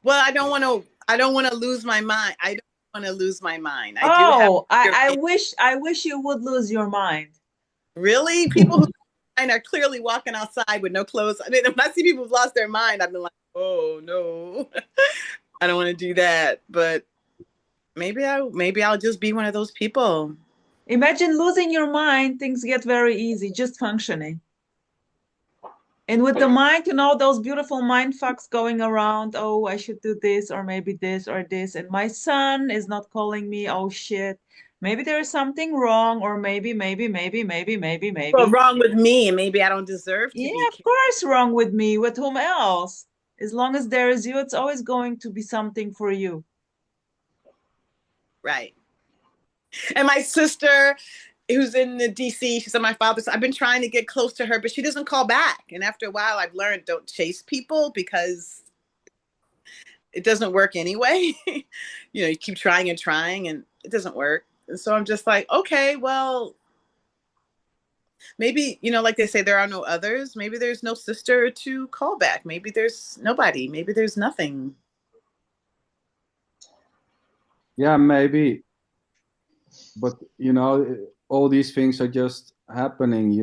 Well, I don't want to lose my mind. I don't want to lose my mind. I wish you would lose your mind. Really? People who are clearly walking outside with no clothes. I mean, when I see people who've lost their mind, I've been like, oh no, I don't want to do that. But maybe I'll just be one of those people. Imagine losing your mind. Things get very easy, just functioning. And with the mind, those beautiful mind fucks going around. Oh, I should do this, or maybe this or this. And my son is not calling me. Oh shit. Maybe there is something wrong, or maybe. Well, wrong with me, and maybe I don't deserve to be. Yeah, of course, wrong with me. With whom else? As long as there is you, it's always going to be something for you. Right. And my sister, who's in the DC, she's on my father's. I've been trying to get close to her, but she doesn't call back. And after a while, I've learned don't chase people, because it doesn't work anyway. You keep trying and trying, and it doesn't work. And so I'm just like, okay, well, maybe, like they say, there are no others. Maybe there's no sister to call back. Maybe there's nobody. Maybe there's nothing. Yeah, maybe. But, all these things are just happening,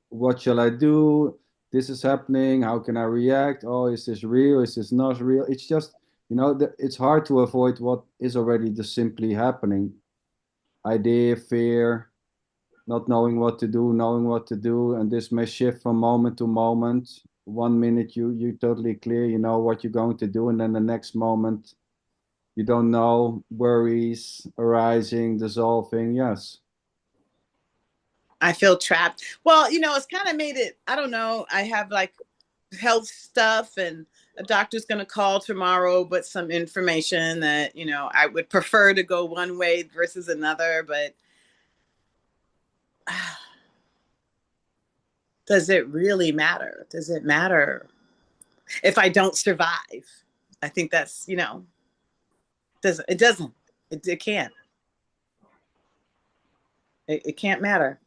What shall I do? This is happening. How can I react? Oh, is this real? Is this not real? It's just, it's hard to avoid what is already just simply happening. Idea, fear, not knowing what to do, knowing what to do. And this may shift from moment to moment. 1 minute you're totally clear, you know what you're going to do. And then the next moment, You don't know worries arising, dissolving. Yes. I feel trapped. Well, it's kind of made it, I don't know. I have like health stuff, and a doctor's going to call tomorrow, but some information that, I would prefer to go one way versus another. But does it really matter? Does it matter if I don't survive? I think that's, it doesn't. It can't. It can't matter.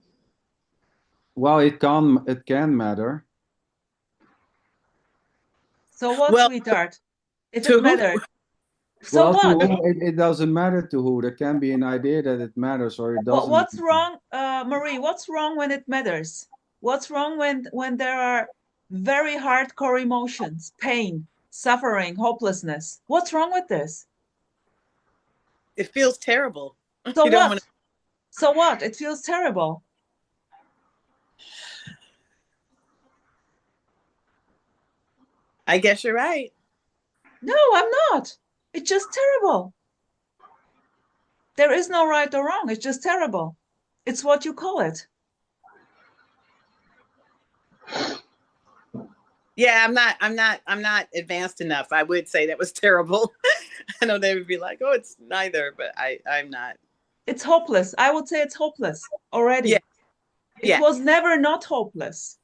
Well, it can matter. So what, Well, sweetheart? If to it who? mattered. So Well, to what? who, it doesn't matter to who. There can be an idea that it matters or it doesn't. What's wrong, Marie? What's wrong when it matters? What's wrong when there are very hardcore emotions, pain, suffering, hopelessness? What's wrong with this? It feels terrible. So You don't what? wanna... So what? It feels terrible. I guess you're right. No, I'm not. It's just terrible. There is no right or wrong. It's just terrible. It's what you call it. Yeah, I'm not advanced enough. I would say that was terrible. I know they would be like, "Oh, it's neither," but I'm not. It's hopeless. I would say it's hopeless already. Yeah. It was never not hopeless.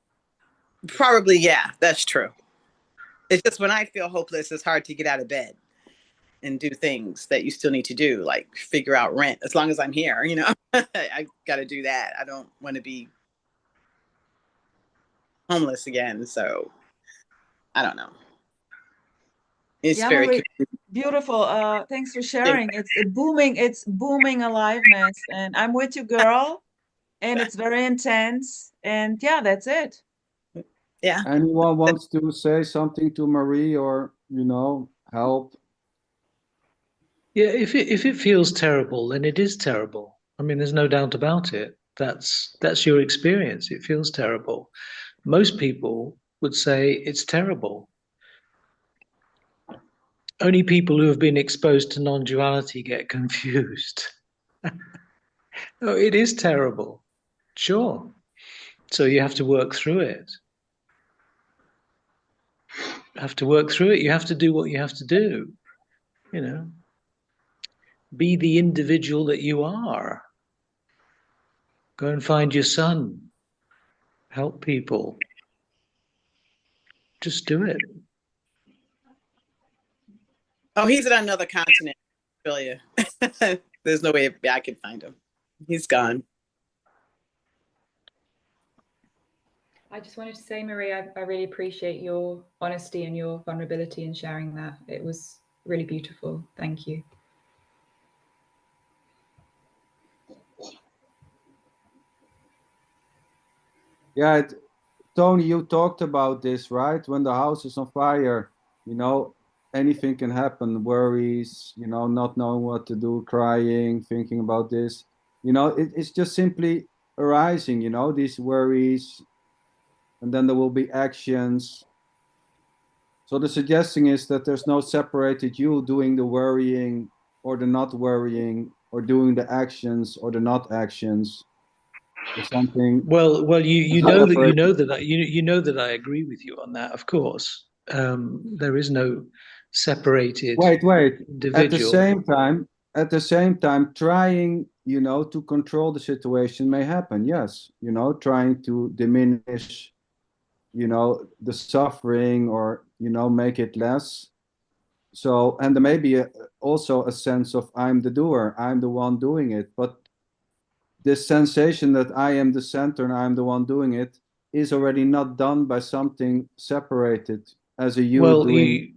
Probably, yeah, that's true. It's just when I feel hopeless, it's hard to get out of bed and do things that you still need to do, like figure out rent. As long as I'm here, I got to do that. I don't want to be homeless again. So I don't know. It's very Marie, beautiful. Thanks for sharing. It's booming aliveness, and I'm with you, girl. And it's very intense. And yeah, that's it. Yeah. Anyone wants to say something to Marie or, help? Yeah, if it feels terrible, then it is terrible. I mean, there's no doubt about it. That's your experience. It feels terrible. Most people would say it's terrible. Only people who have been exposed to non-duality get confused. No, it is terrible. Sure. So you have to work through it. You have to work through it. You have to do what you have to do. Be the individual that you are. Go and find your son. Help people. Just do it. Oh, he's on another continent, Australia. There's no way I could find him. He's gone. I just wanted to say, Marie, I really appreciate your honesty and your vulnerability in sharing that. It was really beautiful. Thank you. Yeah, Tony, you talked about this, right? When the house is on fire, anything can happen. Worries, not knowing what to do, crying, thinking about this. It's just simply arising, these worries, and then there will be actions. So the suggestion is that there's no separated you doing the worrying or the not worrying or doing the actions or the not actions. Or something. Well, you know that I agree with you on that. Of course, there is no separated. Wait. Individual. At the same time, trying, to control the situation may happen. Yes, trying to diminish, the suffering or, make it less. So, and there may be also a sense of I'm the doer, I'm the one doing it. But this sensation that I am the center and I'm the one doing it is already not done by something separated as a you doing.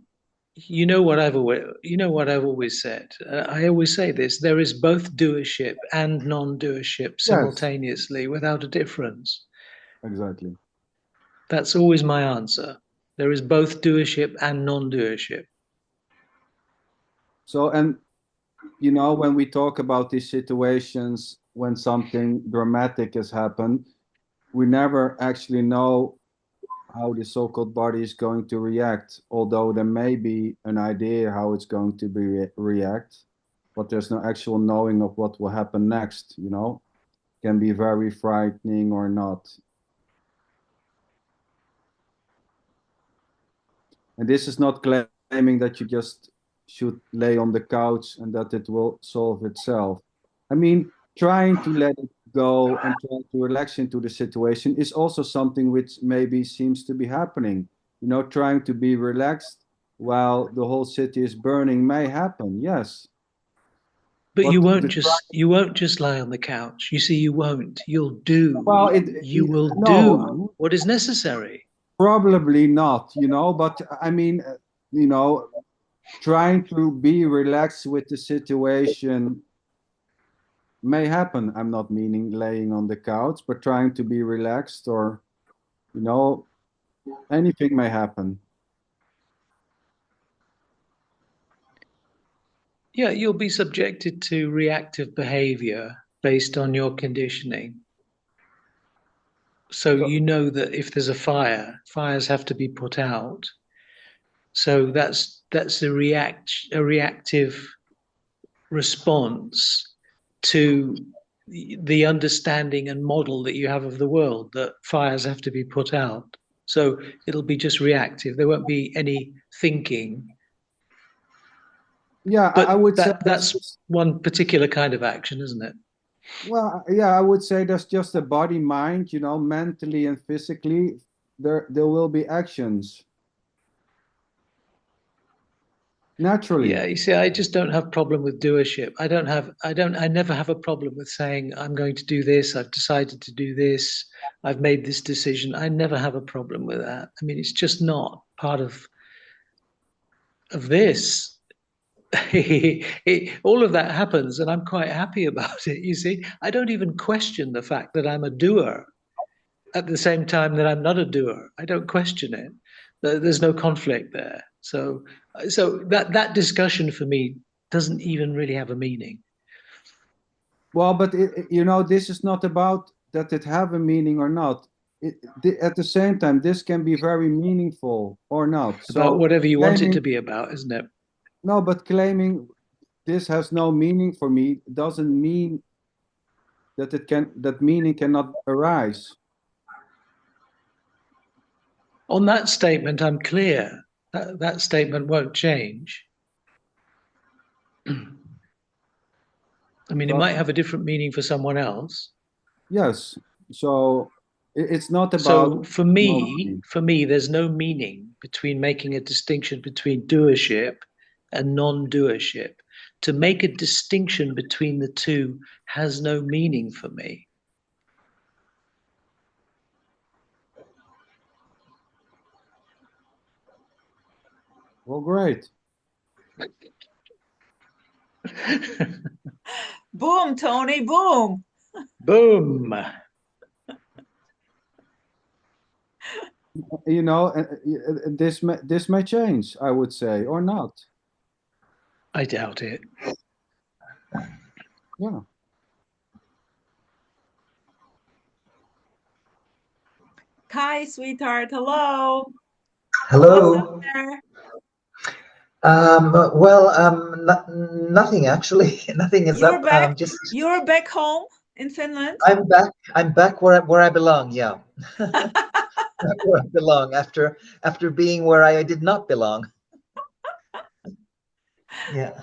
You know what I've always said. I always say this: there is both doership and non-doership simultaneously, without a difference. Exactly. That's always my answer. There is both doership and non-doership. So, and when we talk about these situations, when something dramatic has happened, we never actually know how the so-called body is going to react, although there may be an idea how it's going to be react, but there's no actual knowing of what will happen next, you know? Can be very frightening or not. And this is not claiming that you just should lay on the couch and that it will solve itself. I mean, trying to let it go and trying to relax into the situation is also something which maybe seems to be happening. You know, trying to be relaxed while the whole city is burning may happen, yes. But you But won't just lie on the couch. You see, you won't. You'll do. well, You will no, do what is necessary. probably not, you know, but I mean, you know, trying to be relaxed with the situation may happen. I'm not meaning laying on the couch, but trying to be relaxed or, you know, anything may happen. Yeah, you'll be subjected to reactive behavior based on your conditioning. So you know that if there's a fire, fires have to be put out. So that's a reactive response to the understanding and model that you have of the world, that fires have to be put out. So it'll be just reactive. There won't be any thinking. Yeah, But I would say that's one particular kind of action, isn't it? well, yeah, I would say that's just a body mind, you know, mentally and physically, there will be actions. Naturally. Yeah, you see, I just don't have problem with doership. I never have a problem with saying I'm going to do this. I've decided to do this. I've made this decision. I never have a problem with that. I mean, it's just not part of this. All of that happens, and I'm quite happy about it. You see, I don't even question the fact that I'm a doer at the same time that I'm not a doer. I don't question it. There's no conflict there. So that discussion for me doesn't even really have a meaning. Well, but you know, this is not about that it have a meaning or not. At the same time, this can be very meaningful or not. About So whatever you want it claiming, to be about, isn't it? no, but claiming this has no meaning for me doesn't mean that that meaning cannot arise. On that statement, I'm clear. That statement won't change. I mean, it might have a different meaning for someone else. Yes. So it's not about. So for me, there's no meaning between making a distinction between doership and non-doership. To make a distinction between the two has no meaning for me. Well, great. Boom, Tony, boom. Boom. You know, this may change, I would say, or not. I doubt it. Yeah. Kai, sweetheart, hello. Hello. Nothing actually. Nothing is You're up. back. You're back home in Finland. I'm back. I'm back where I belong. Yeah, where I belong after being where I did not belong. Yeah,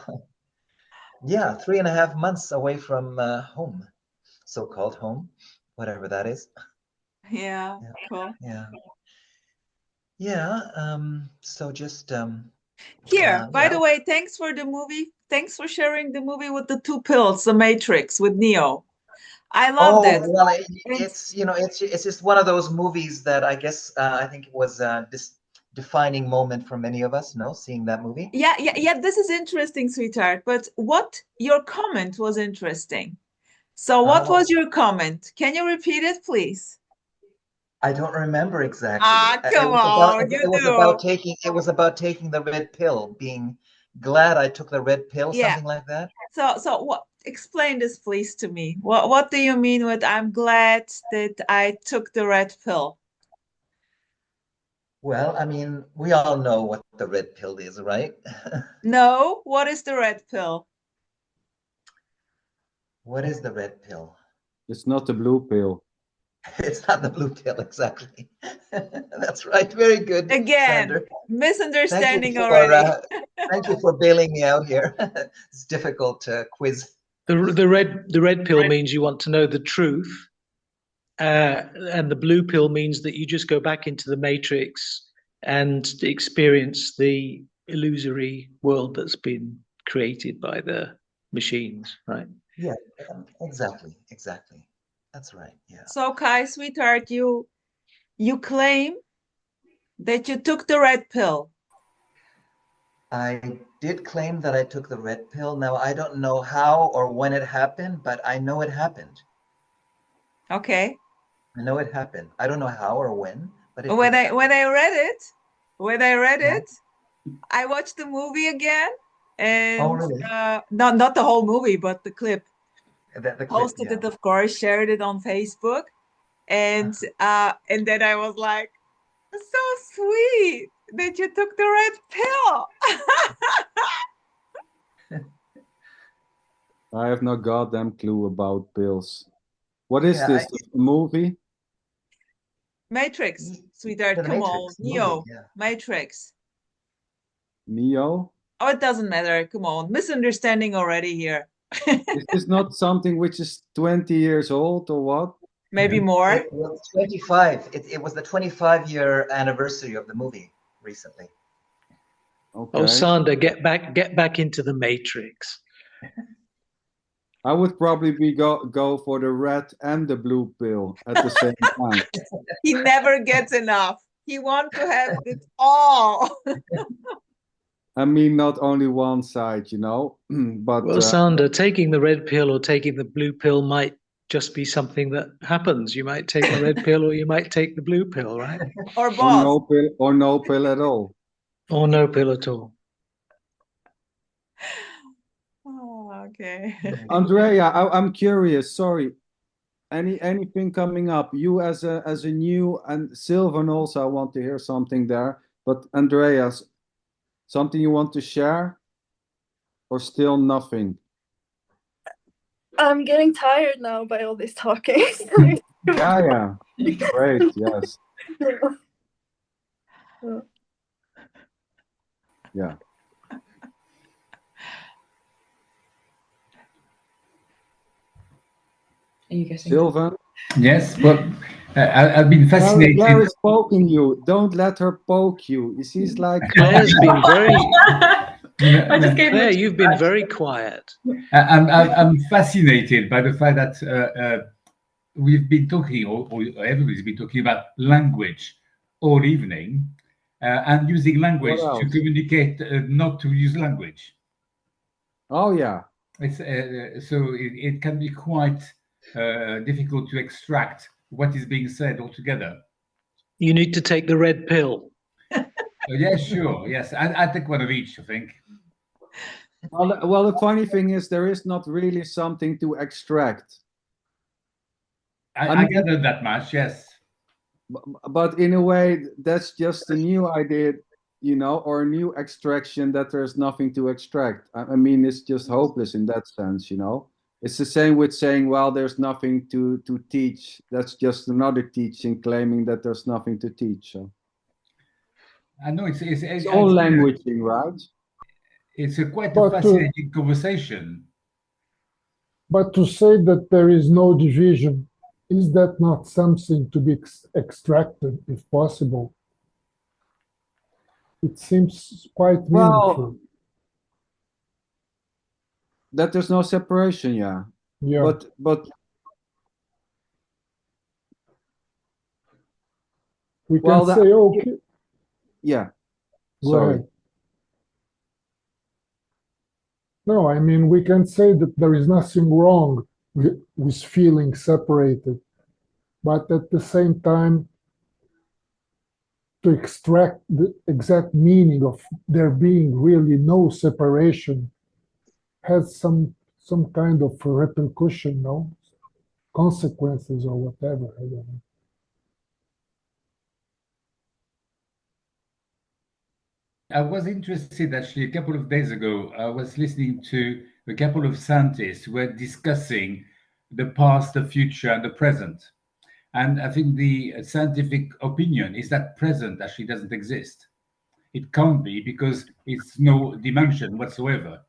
3.5 months away from home, so-called home, whatever that is. Yeah. Cool. Yeah. So just here. By the way, thanks for the movie. Thanks for sharing the movie with the two pills, The Matrix with Neo. I love that. Well, it's it's just one of those movies that I guess I think it was this defining moment for many of us. No, seeing that movie. Yeah. This is interesting, sweetheart. But your comment was interesting. So what was your comment? Can you repeat it, please? I don't remember exactly. Come on, it was about taking the red pill, being glad I took the red pill, something like that. So what? Explain this, please, to me. What do you mean with I'm glad that I took the red pill? Well, I mean, we all know what the red pill is, right? No, what is the red pill? What is the red pill? It's not the blue pill. It's not the blue pill, exactly. That's right. Very good, Again, Sander. misunderstanding already. Thank you for bailing me out here. It's difficult to quiz. The red pill means you want to know the truth, and the blue pill means that you just go back into the matrix and experience the illusory world that's been created by the machines, right? Yeah, exactly. That's right. Yeah. So Kai, sweetheart, you claim that you took the red pill. I did claim that I took the red pill. Now, I don't know how or when it happened, but I know it happened. Okay. I know it happened. I don't know how or when, but it When did. I read it, Yeah. I watched the movie again, and Oh, really? not the whole movie, but the clip. The clip, Posted yeah. it, of course, shared it on Facebook, and then I was like, so sweet that you took the red pill. I have no goddamn clue about pills. What is Yeah, this? A movie? Matrix, sweetheart, The come Matrix on, movie, Neo, yeah. Matrix. Neo? Oh, it doesn't matter. Come on, misunderstanding already here. Is this not something which is 20 years old or what? Maybe more. It was 25. It was the 25-year anniversary of the movie recently. Okay. Oh, Sander, get back into the matrix. I would probably go for the red and the blue pill at the same time. He never gets enough. He wants to have it all. I mean, not only one side, you know, but Well, Sander, taking the red pill or taking the blue pill might just be something that happens. You might take the red pill or you might take the blue pill, right? Or both. Or no pill at all. Or no pill at all. Oh, okay. Andrea, I'm curious. Sorry, anything coming up? You as a new, and Sylvan also, I want to hear something there. But Andreas, something you want to share, or still nothing? I'm getting tired now by all this talking. Yeah. Great. Yes. Yeah. Are you getting Sylvan? Yes, well, I've been fascinated. Claire is poking you. Don't let her poke you. She's like. Claire's been very. I just gave Claire, you've been very quiet. I'm fascinated by the fact that we've been talking, or everybody's been talking about language all evening, and using language What to else? communicate, not to use language. Oh yeah. It's so it can be quite difficult to extract what is being said altogether. You need to take the red pill. Yeah, sure. Yes, I take one of each, I think. Well, the funny thing is, there is not really something to extract. I gathered that much, yes. But in a way, that's just a new idea, you know, or a new extraction that there's nothing to extract. I mean, it's just hopeless in that sense, you know. It's the same with saying, well, there's nothing to teach. That's just another teaching claiming that there's nothing to teach. So. I know It's all languaging, right? It's quite a fascinating conversation. But to say that there is no division, is that not something to be extracted, if possible? It seems quite meaningful. Well, that there's no separation, yeah. Yeah. But we can say, okay. Yeah. Go Sorry. ahead. No, I mean, we can say that there is nothing wrong with feeling separated, but at the same time, to extract the exact meaning of there being really no separation has some kind of repercussion, no? Consequences or whatever, I don't know. I was interested actually a couple of days ago. I was listening to a couple of scientists who were discussing the past, the future, and the present. And I think the scientific opinion is that present actually doesn't exist. It can't be because it's no dimension whatsoever.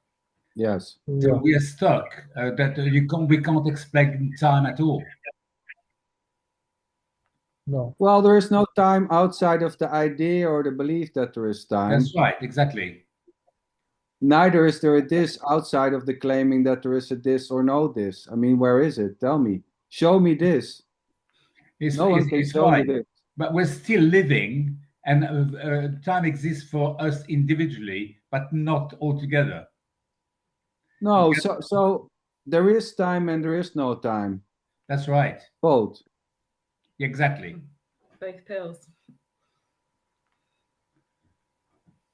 Yes. So Yeah. we are stuck. We can't explain time at all. No. Well, there is no time outside of the idea or the belief that there is time. That's right, exactly. Neither is there a this outside of the claiming that there is a this or no this. I mean, where is it? Tell me. Show me this. No one can show me this. But we're still living, and time exists for us individually, but not altogether. No, so there is time and there is no time. That's right. Both. Exactly. Both pills.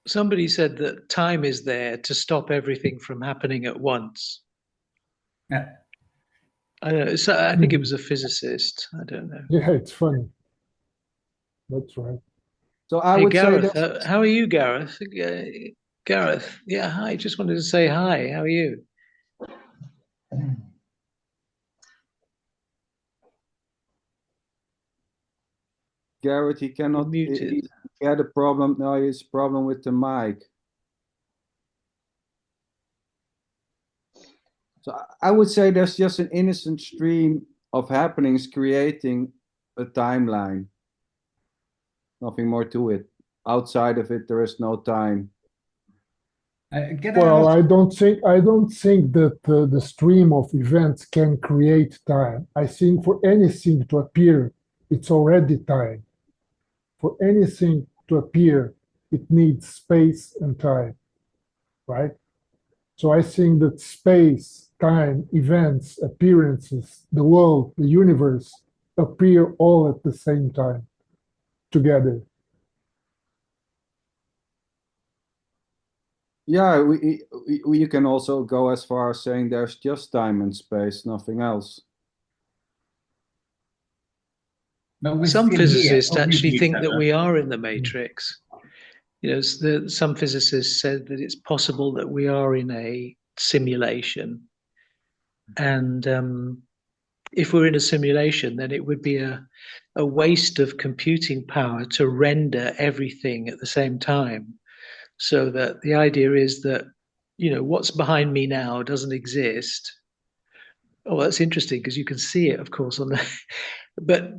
Somebody said that time is there to stop everything from happening at once. Yeah. I don't know. So I think it was a physicist. I don't know. Yeah, it's funny. That's right. So I Hey, would Gareth, say that how are you, Gareth? Gareth, yeah, hi. Just wanted to say hi. How are you? Garrett, he cannot Muted. he had a problem. No, he has a problem with the mic. So I would say there's just an innocent stream of happenings creating a timeline. Nothing more to it. Outside of it, there is no time. Well, I don't think that the stream of events can create time. I think for anything to appear, it's already time. For anything to appear, it needs space and time, right? So I think that space, time, events, appearances, the world, the universe appear all at the same time, together. Yeah, you can also go as far as saying there's just time and space, nothing else. Some physicists actually think that we are in the matrix. You know, some physicists said that it's possible that we are in a simulation, and if we're in a simulation, then it would be a waste of computing power to render everything at the same time. So that the idea is that, you know, what's behind me now doesn't exist. Oh, that's interesting because you can see it, of course, on the. But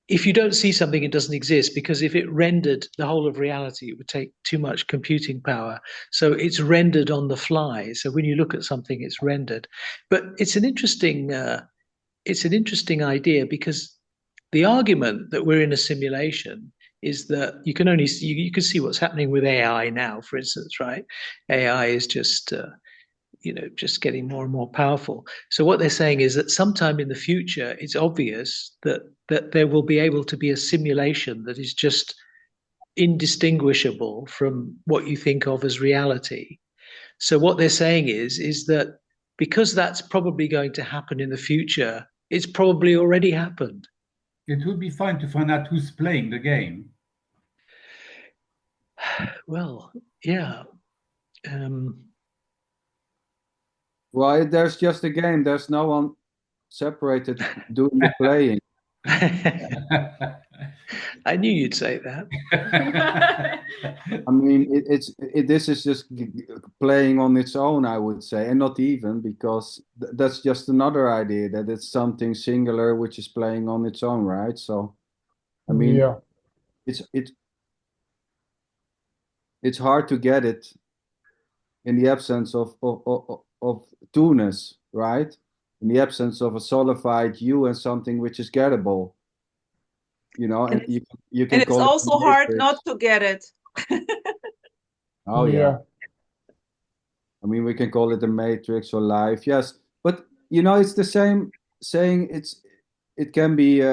if you don't see something, it doesn't exist, because if it rendered the whole of reality, it would take too much computing power. So it's rendered on the fly. So when you look at something, it's rendered. But it's an interesting idea, because the argument that we're in a simulation is that you can only see, you can see what's happening with AI now, for instance, right? AI is just just getting more and more powerful. So what they're saying is that sometime in the future, it's obvious that there will be able to be a simulation that is just indistinguishable from what you think of as reality. So what they're saying is that because that's probably going to happen in the future, it's probably already happened. It would be fine to find out who's playing the game. Well, yeah. Well, there's just a game. There's no one separated doing the playing. I knew you'd say that. I mean, this is just playing on its own, I would say, and not even, because that's just another idea that it's something singular which is playing on its own, right? So, I mean, yeah. It's hard to get it in the absence of two-ness, right? In the absence of a solidified you and something which is gettable. You know, and you can and call it's also it hard not to get it. Oh yeah. I mean, we can call it the matrix or life, yes. But you know, it's the same saying it can be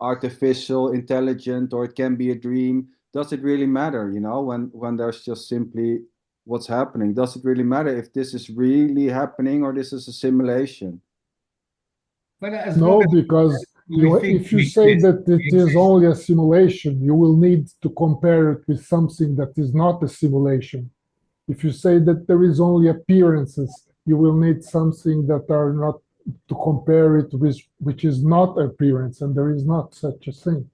artificial, intelligent, or it can be a dream. Does it really matter, you know, when there's just simply what's happening? Does it really matter if this is really happening or this is a simulation? No, because if you say that it is only a simulation, you will need to compare it with something that is not a simulation. If you say that there is only appearances, you will need something that are not to compare it with, which is not appearance, and there is not such a thing.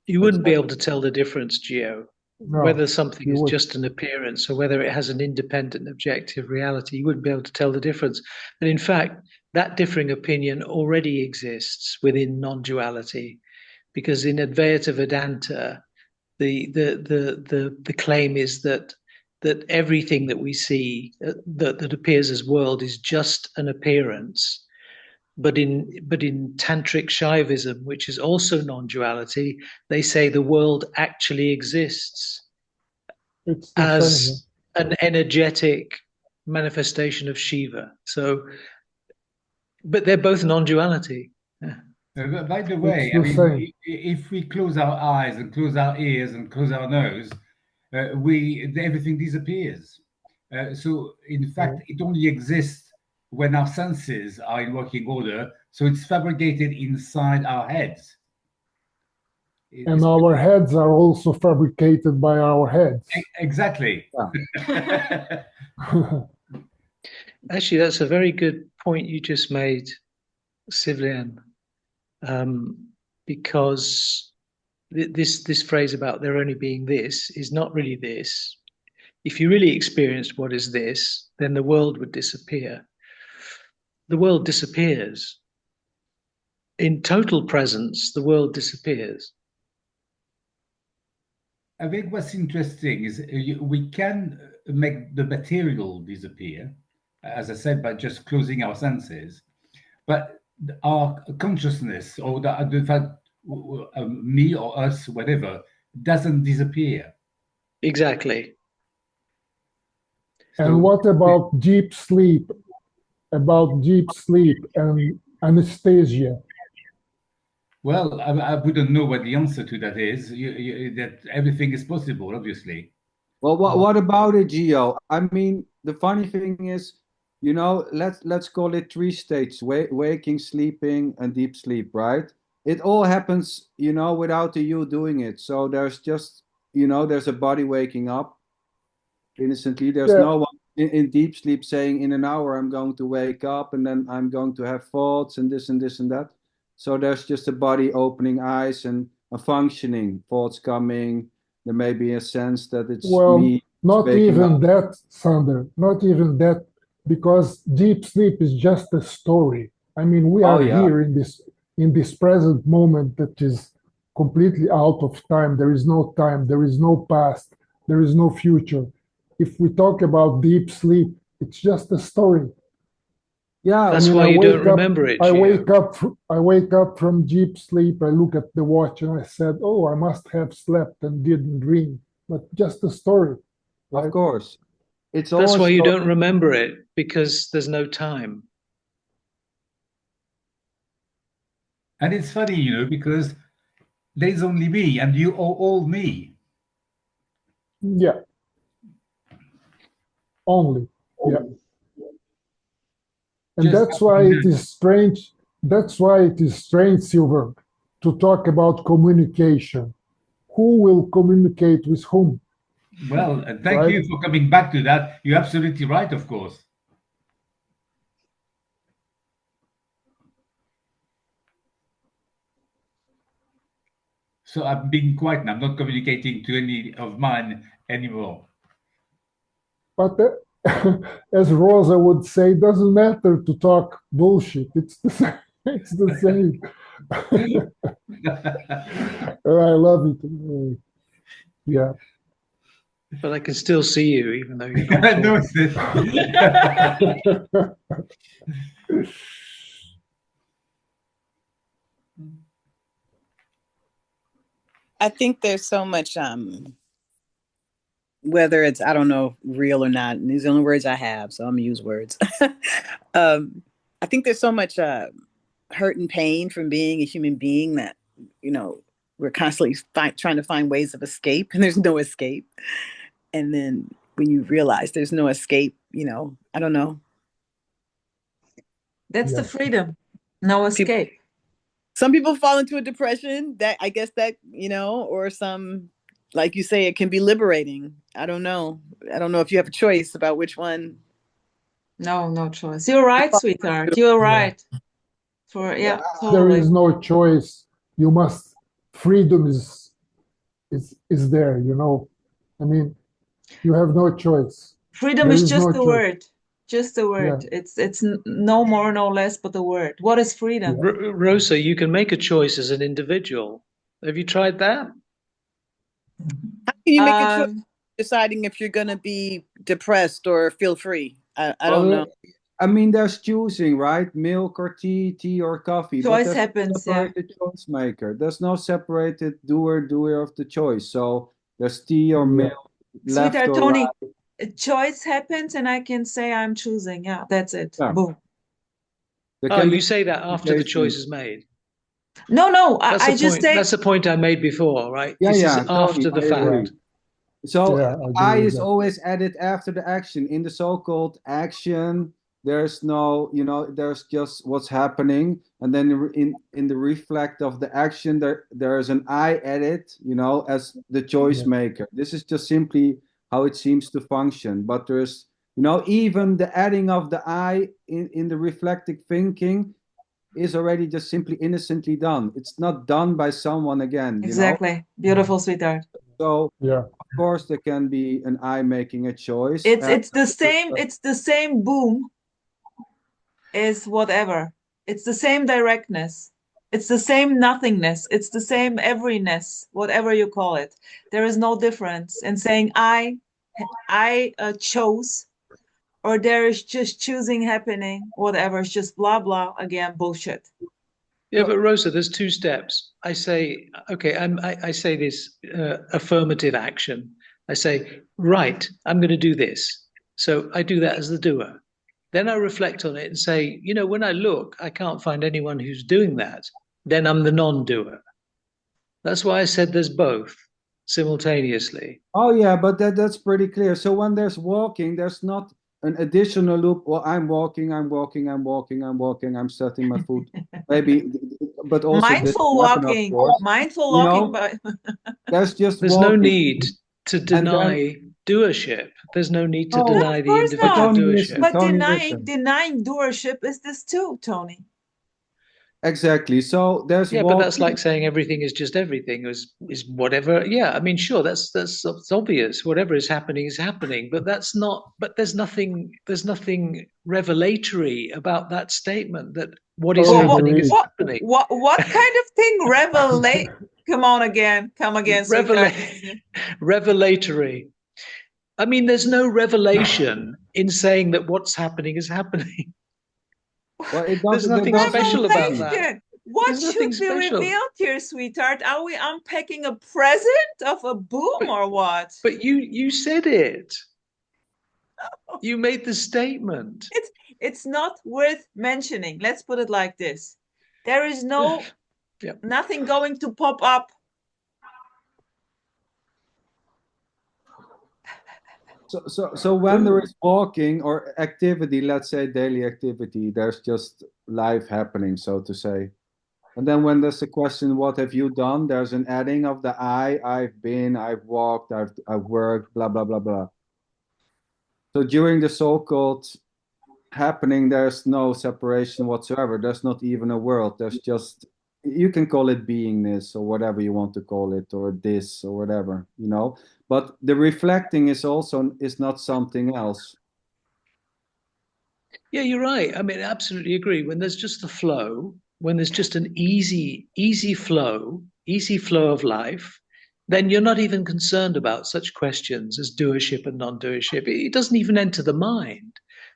You wouldn't be able to tell the difference, Gio, No, whether something is just an appearance or whether it has an independent objective reality. You wouldn't be able to tell the difference. And in fact, that differing opinion already exists within non-duality, because in Advaita Vedanta, the claim is that everything that we see that appears as world is just an appearance. But in Tantric Shaivism, which is also non-duality, they say the world actually exists as an energetic manifestation of Shiva. So, but they're both non-duality. By the way, I mean, if we close our eyes and close our ears and close our nose, everything disappears. So, in fact, it only exists when our senses are in working order. So it's fabricated inside our heads. And our heads are also fabricated by our heads. Exactly. Yeah. Actually, that's a very good point you just made, Sivlian, because this phrase about there only being this is not really this. If you really experienced what is this, then the world would disappear. The world disappears. In total presence, the world disappears. I think what's interesting is we can make the material disappear, as I said, by just closing our senses. But our consciousness, or the fact, me or us, whatever, doesn't disappear. Exactly. And what about deep sleep? About deep sleep and anesthesia? Well, I wouldn't know what the answer to that is. That everything is possible, obviously. Well, what about it, Gio? I mean, the funny thing is, you know, let's call it 3 states: waking, sleeping, and deep sleep, right? It all happens, you know, without you doing it. So there's just, you know, there's a body waking up innocently. There's no one in deep sleep saying, in an hour I'm going to wake up and then I'm going to have thoughts and this and this and that. So there's just a body opening eyes and a functioning, thoughts coming. There may be a sense that it's me. Not even that, Sander. Not even that, because deep sleep is just a story. I mean, we are here in this present moment that is completely out of time. There is no time. There is no past. There is no future. If we talk about deep sleep, it's just a story. Yeah, that's why you don't remember it. I wake up from deep sleep. I look at the watch and I said, "Oh, I must have slept and didn't dream." But just a story. Right? Of course, that's why you don't remember it, because there's no time. And it's funny, you know, because there's only me and you are all me. Yeah. Only. Yeah. And that's why it is strange. That's why it is strange, Silver, to talk about communication. Who will communicate with whom? Well, thank you for coming back to that. You're absolutely right, of course. So I'm being quiet now. I'm not communicating to any of mine anymore. But as Rosa would say, it doesn't matter to talk bullshit. It's the same. It's the same. I love it. Yeah. But I can still see you, even though you're not talking. I think there's so much, whether it's, I don't know, real or not, and these are the only words I have, so I'm gonna use words. I think there's so much hurt and pain from being a human being that, you know, we're constantly trying to find ways of escape, and there's no escape. And then when you realize there's no escape, you know, I don't know. That's the freedom. No escape. some people fall into a depression that I guess that, you know, or some, like you say, it can be liberating. I don't know. I don't know if you have a choice about which one. No choice. You're right, sweetheart. You're right. There Totally. is no choice. You must. Freedom is there. You know. I mean, you have no choice. Freedom There is is just no a choice. word. Just a word. Yeah. It's no more, no less, but a word. What is freedom? Rosa, you can make a choice as an individual. Have you tried that? How can you make a choice deciding if you're going to be depressed or feel free? I don't know. I mean, there's choosing, right? Milk or tea or coffee. Choice but there's happens, no separated choice maker. There's no separated doer of the choice. So there's tea or milk, left Sweetheart or Tony, right. a choice happens and I can say I'm choosing. Yeah, that's it. Yeah. Boom. You say that after the choice is made. No, That's I the just point. say That's the point I made before, right? Yeah, this yeah, is after Tony, the I fact. agree. So Yeah, I is always added after the action. In the so-called action, there's no, there's just what's happening, and then in the reflect of the action, there's an I added, as the choice maker. This is just simply how it seems to function. But there's, even the adding of the I in the reflective thinking is already just simply innocently done. It's not done by someone again. Exactly. Beautiful, sweetheart. So of course there can be an I making a choice. It's the same boom as whatever. It's the same directness. It's the same nothingness. It's the same everyness, whatever you call it. There is no difference in saying I chose, or there is just choosing happening, whatever. It's just blah blah again, bullshit. Yeah, but Rosa, there's two steps. I say, okay, I say this affirmative action. I say, right, I'm going to do this. So I do that as the doer. Then I reflect on it and say, when I look, I can't find anyone who's doing that. Then I'm the non-doer. That's why I said there's both simultaneously. Oh yeah, but that's pretty clear. So when there's walking, there's not an additional loop. Well, I'm walking, I'm setting my foot. Maybe, but also mindful walking, but there's just there's walking. no need to deny doership. There's no need to deny the individual doership. But denying doership is this too, Tony. Exactly. So there's but that's like saying everything is just everything is whatever. Yeah, I mean, sure, that's obvious. Whatever is happening, but that's not. But there's nothing revelatory about that statement. That what is happening is happening. What kind of thing revelate? Come again, revelatory. I mean, there's no revelation in saying that what's happening is happening. Well, there's nothing special about that. What should be revealed here, sweetheart? Are we unpacking a present of a boom or what? But you said it. You made the statement. It's not worth mentioning. Let's put it like this. There is nothing going to pop up. So when there is walking or activity, let's say daily activity, there's just life happening, so to say. And then when there's a question, what have you done? There's an adding of the I've been, I've walked, I've worked, blah, blah, blah, blah. So during the so-called happening, there's no separation whatsoever. There's not even a world. There's just, you can call it beingness or whatever you want to call it, or this or whatever, But the reflecting is not something else. Yeah, you're right. I mean, I absolutely agree. When there's just the flow, when there's just an easy flow of life, then you're not even concerned about such questions as doership and non-doership. It doesn't even enter the mind.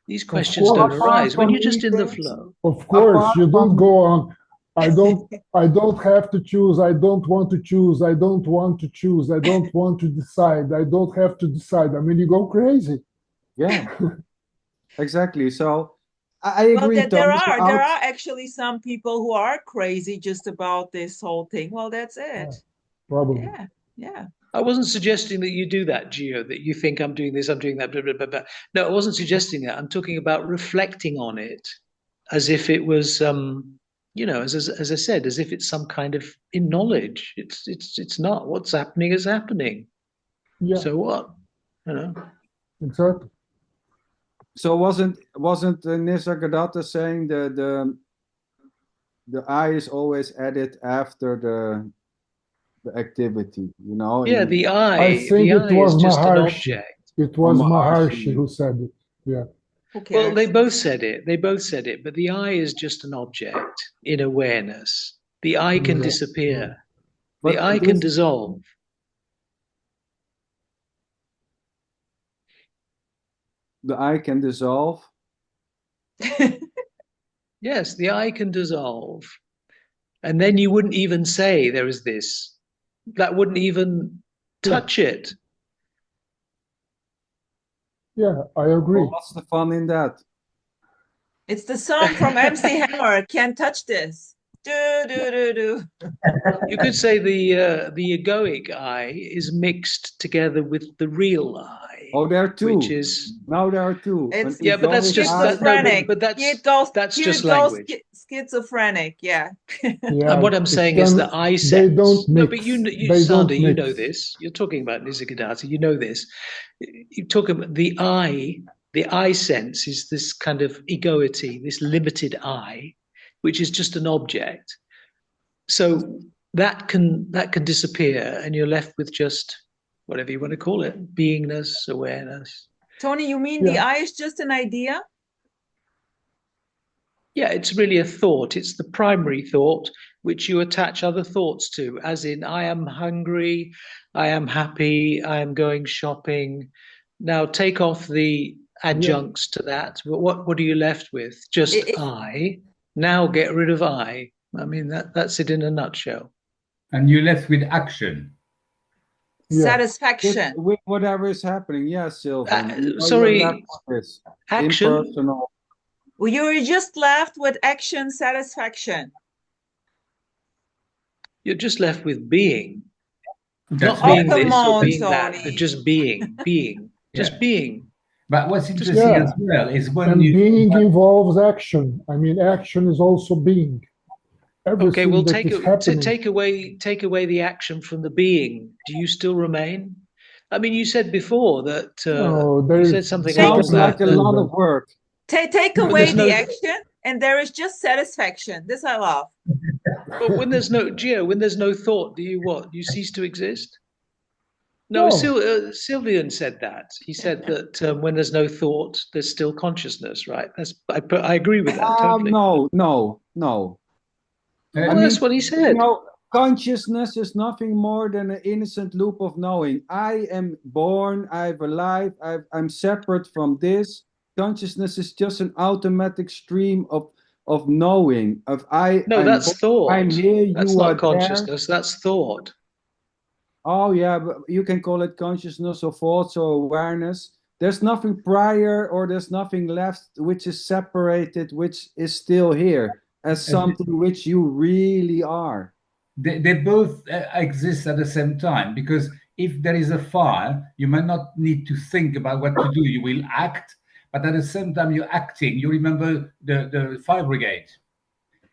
These questions don't arise when you're just in the flow. Of course, you don't go on. I don't have to choose. I don't want to choose. I don't want to choose. I don't want to decide. I don't have to decide. I mean, you go crazy. Yeah, exactly. So I agree. Well, there are actually some people who are crazy just about this whole thing. Well, that's it. Probably. Yeah. I wasn't suggesting that you do that, Gio, that you think I'm doing this, I'm doing that, blah, blah, blah, blah. No, I wasn't suggesting that. I'm talking about reflecting on it as if it was you know, as I said, as if it's some kind of in knowledge. It's not. What's happening is happening. Yeah, So what? You know. exactly. So wasn't Nisargadatta saying the I is always added after the activity, you know? Yeah, the I. I think the it I was is just an Maharshi. object. It was Maharshi. Maharshi who said it. Yeah. Who cares? Well, they both said it. They both said it. But the I is just an object in awareness. The I can Yeah. disappear. But The I can dissolve. the I can dissolve. Yes, the I can dissolve. And then you wouldn't even say there is this. That wouldn't even touch it. Yeah, I agree. Well, what's the fun in that? It's the song from MC Hammer. Can't touch this. Do do do do. You could say the egoic I is mixed together with the real I. Oh, there are two. Which is now there are two. It's yeah, but that's just schizophrenic. but that's Here just it goes, language. schizophrenic. Yeah. Yeah, And what I'm saying is the I sense. They don't mix. No, but They Sander, don't you mix. know this. You're talking about Nisargadatta. You know this. You talk about the I. The I sense is this kind of egoity, this limited I, which is just an object. So that can disappear, and you're left with just whatever you want to call it, beingness, awareness. Tony, you mean the I is just an idea? Yeah, it's really a thought. It's the primary thought which you attach other thoughts to, as in, I am hungry, I am happy, I am going shopping. Now take off the adjuncts to that. What are you left with? Just I. Now get rid of I. I mean, that's it in a nutshell. And you're left with action. Satisfaction. With whatever is happening. Yes, Sylvan. Sorry. Action. Impersonal. Well, you were just left with action, satisfaction. You're just left with being. That's not being this or on, being that, Tony. but just being. Just being. But what's interesting as well is when being involves action. I mean, action is also being. Everything okay, well, take away the action from the being. Do you still remain? I mean, you said before that you said something sounds like a lot of work. Take away the action, and there is just satisfaction. This I love. But when there's no thought, do you cease to exist? No, Sylvian said that. He said that when there's no thought, there's still consciousness, right? I agree with that totally. No. Well, that's what he said. You know, consciousness is nothing more than an innocent loop of knowing. I am born, I'm alive, I'm separate from this. Consciousness is just an automatic stream of knowing. That's thought. I'm here, that's you are not consciousness, there. that's thought. Oh yeah, but you can call it consciousness or thoughts or awareness. There's nothing prior or there's nothing left which is separated, which is still here as something which you really are. They both exist at the same time, because if there is a fire, you might not need to think about what to do. You will act, but at the same time you're acting, you remember the fire brigade.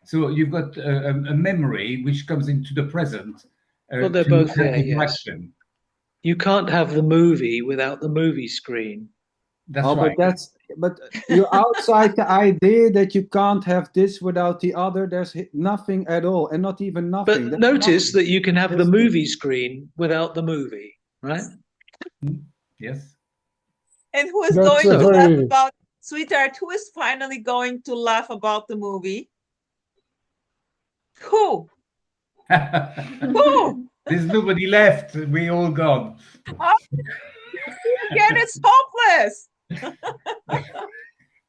So you've got a memory which comes into the present. Well, they're both there, yes. You can't have the movie without the movie screen. That's right. But you're outside the idea that you can't have this without the other. There's nothing at all, and not even nothing. But notice that you can have the movie screen without the movie, right? Yes. And who is going to laugh about, sweetheart, who is finally going to laugh about the movie? Who? Who? There's nobody left. We all gone. Again, it's hopeless.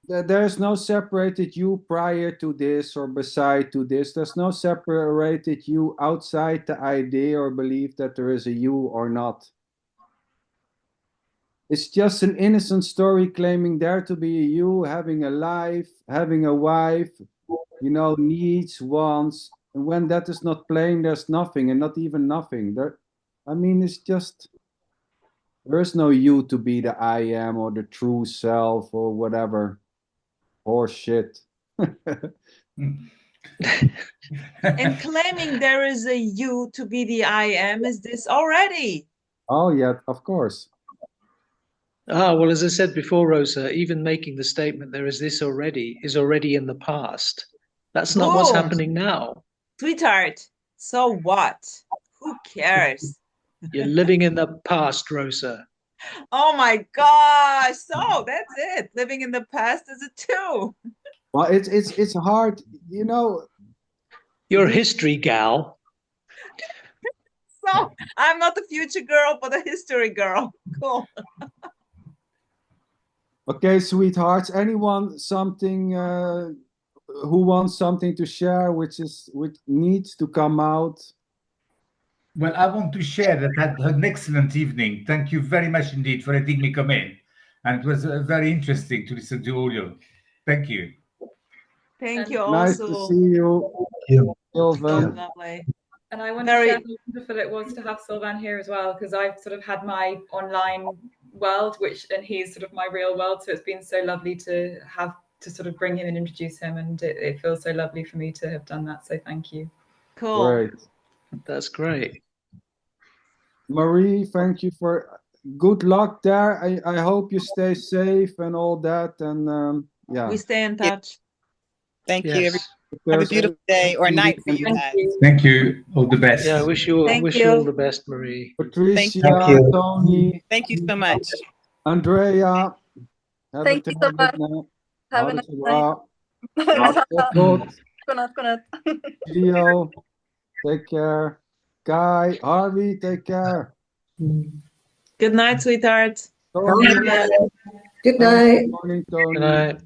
There's no separated you prior to this or beside to this. There's no separated you outside the idea or belief that there is a you or not. It's just an innocent story claiming there to be a you, having a life, having a wife, needs, wants. And when that is not playing, there's nothing, and not even nothing. It's just, there is no you to be the I am or the true self or whatever. Or shit. And claiming there is a you to be the I am, is this already? Oh, yeah, of course. Ah, well, as I said before, Rosa, even making the statement there is this already is already in the past. That's not what's Boom. happening now. Sweetheart, so what? Who cares? You're living in the past, Rosa. Oh my gosh. So that's it. Living in the past is it too. Well, it's hard, you know. You're a history gal. So I'm not the future girl, but a history girl. Cool. Okay, sweethearts. Anyone something who wants something to share, which needs to come out? Well, I want to share that I had an excellent evening. Thank you very much indeed for letting me come in. And it was very interesting to listen to all you. Thank you. Thank you Nice to also. see you, Sylvan. Lovely. And I want Very- to share how wonderful it was to have Sylvan here as well, because I've sort of had my online world, and he's sort of my real world. So it's been so lovely to have to sort of bring him and introduce him, and it feels so lovely for me to have done that. So thank you. Cool. Great. That's great. Marie, thank you for good luck there. I hope you stay safe and all that. And yeah. We stay in touch. Thank you. Yes. Have a beautiful day or night for you guys. Thank you. All the best. Yeah, I wish you Thank you you. all the best, Marie. Patricia, Thank you. Tony, Thank you so much. Andrea. Thank you so much. Have a nice night. Good. Godnatt. Gio, take care. Guy, Harvey, take care. Good night, sweetheart. Tony, Good night. Morning, Tony. Good night.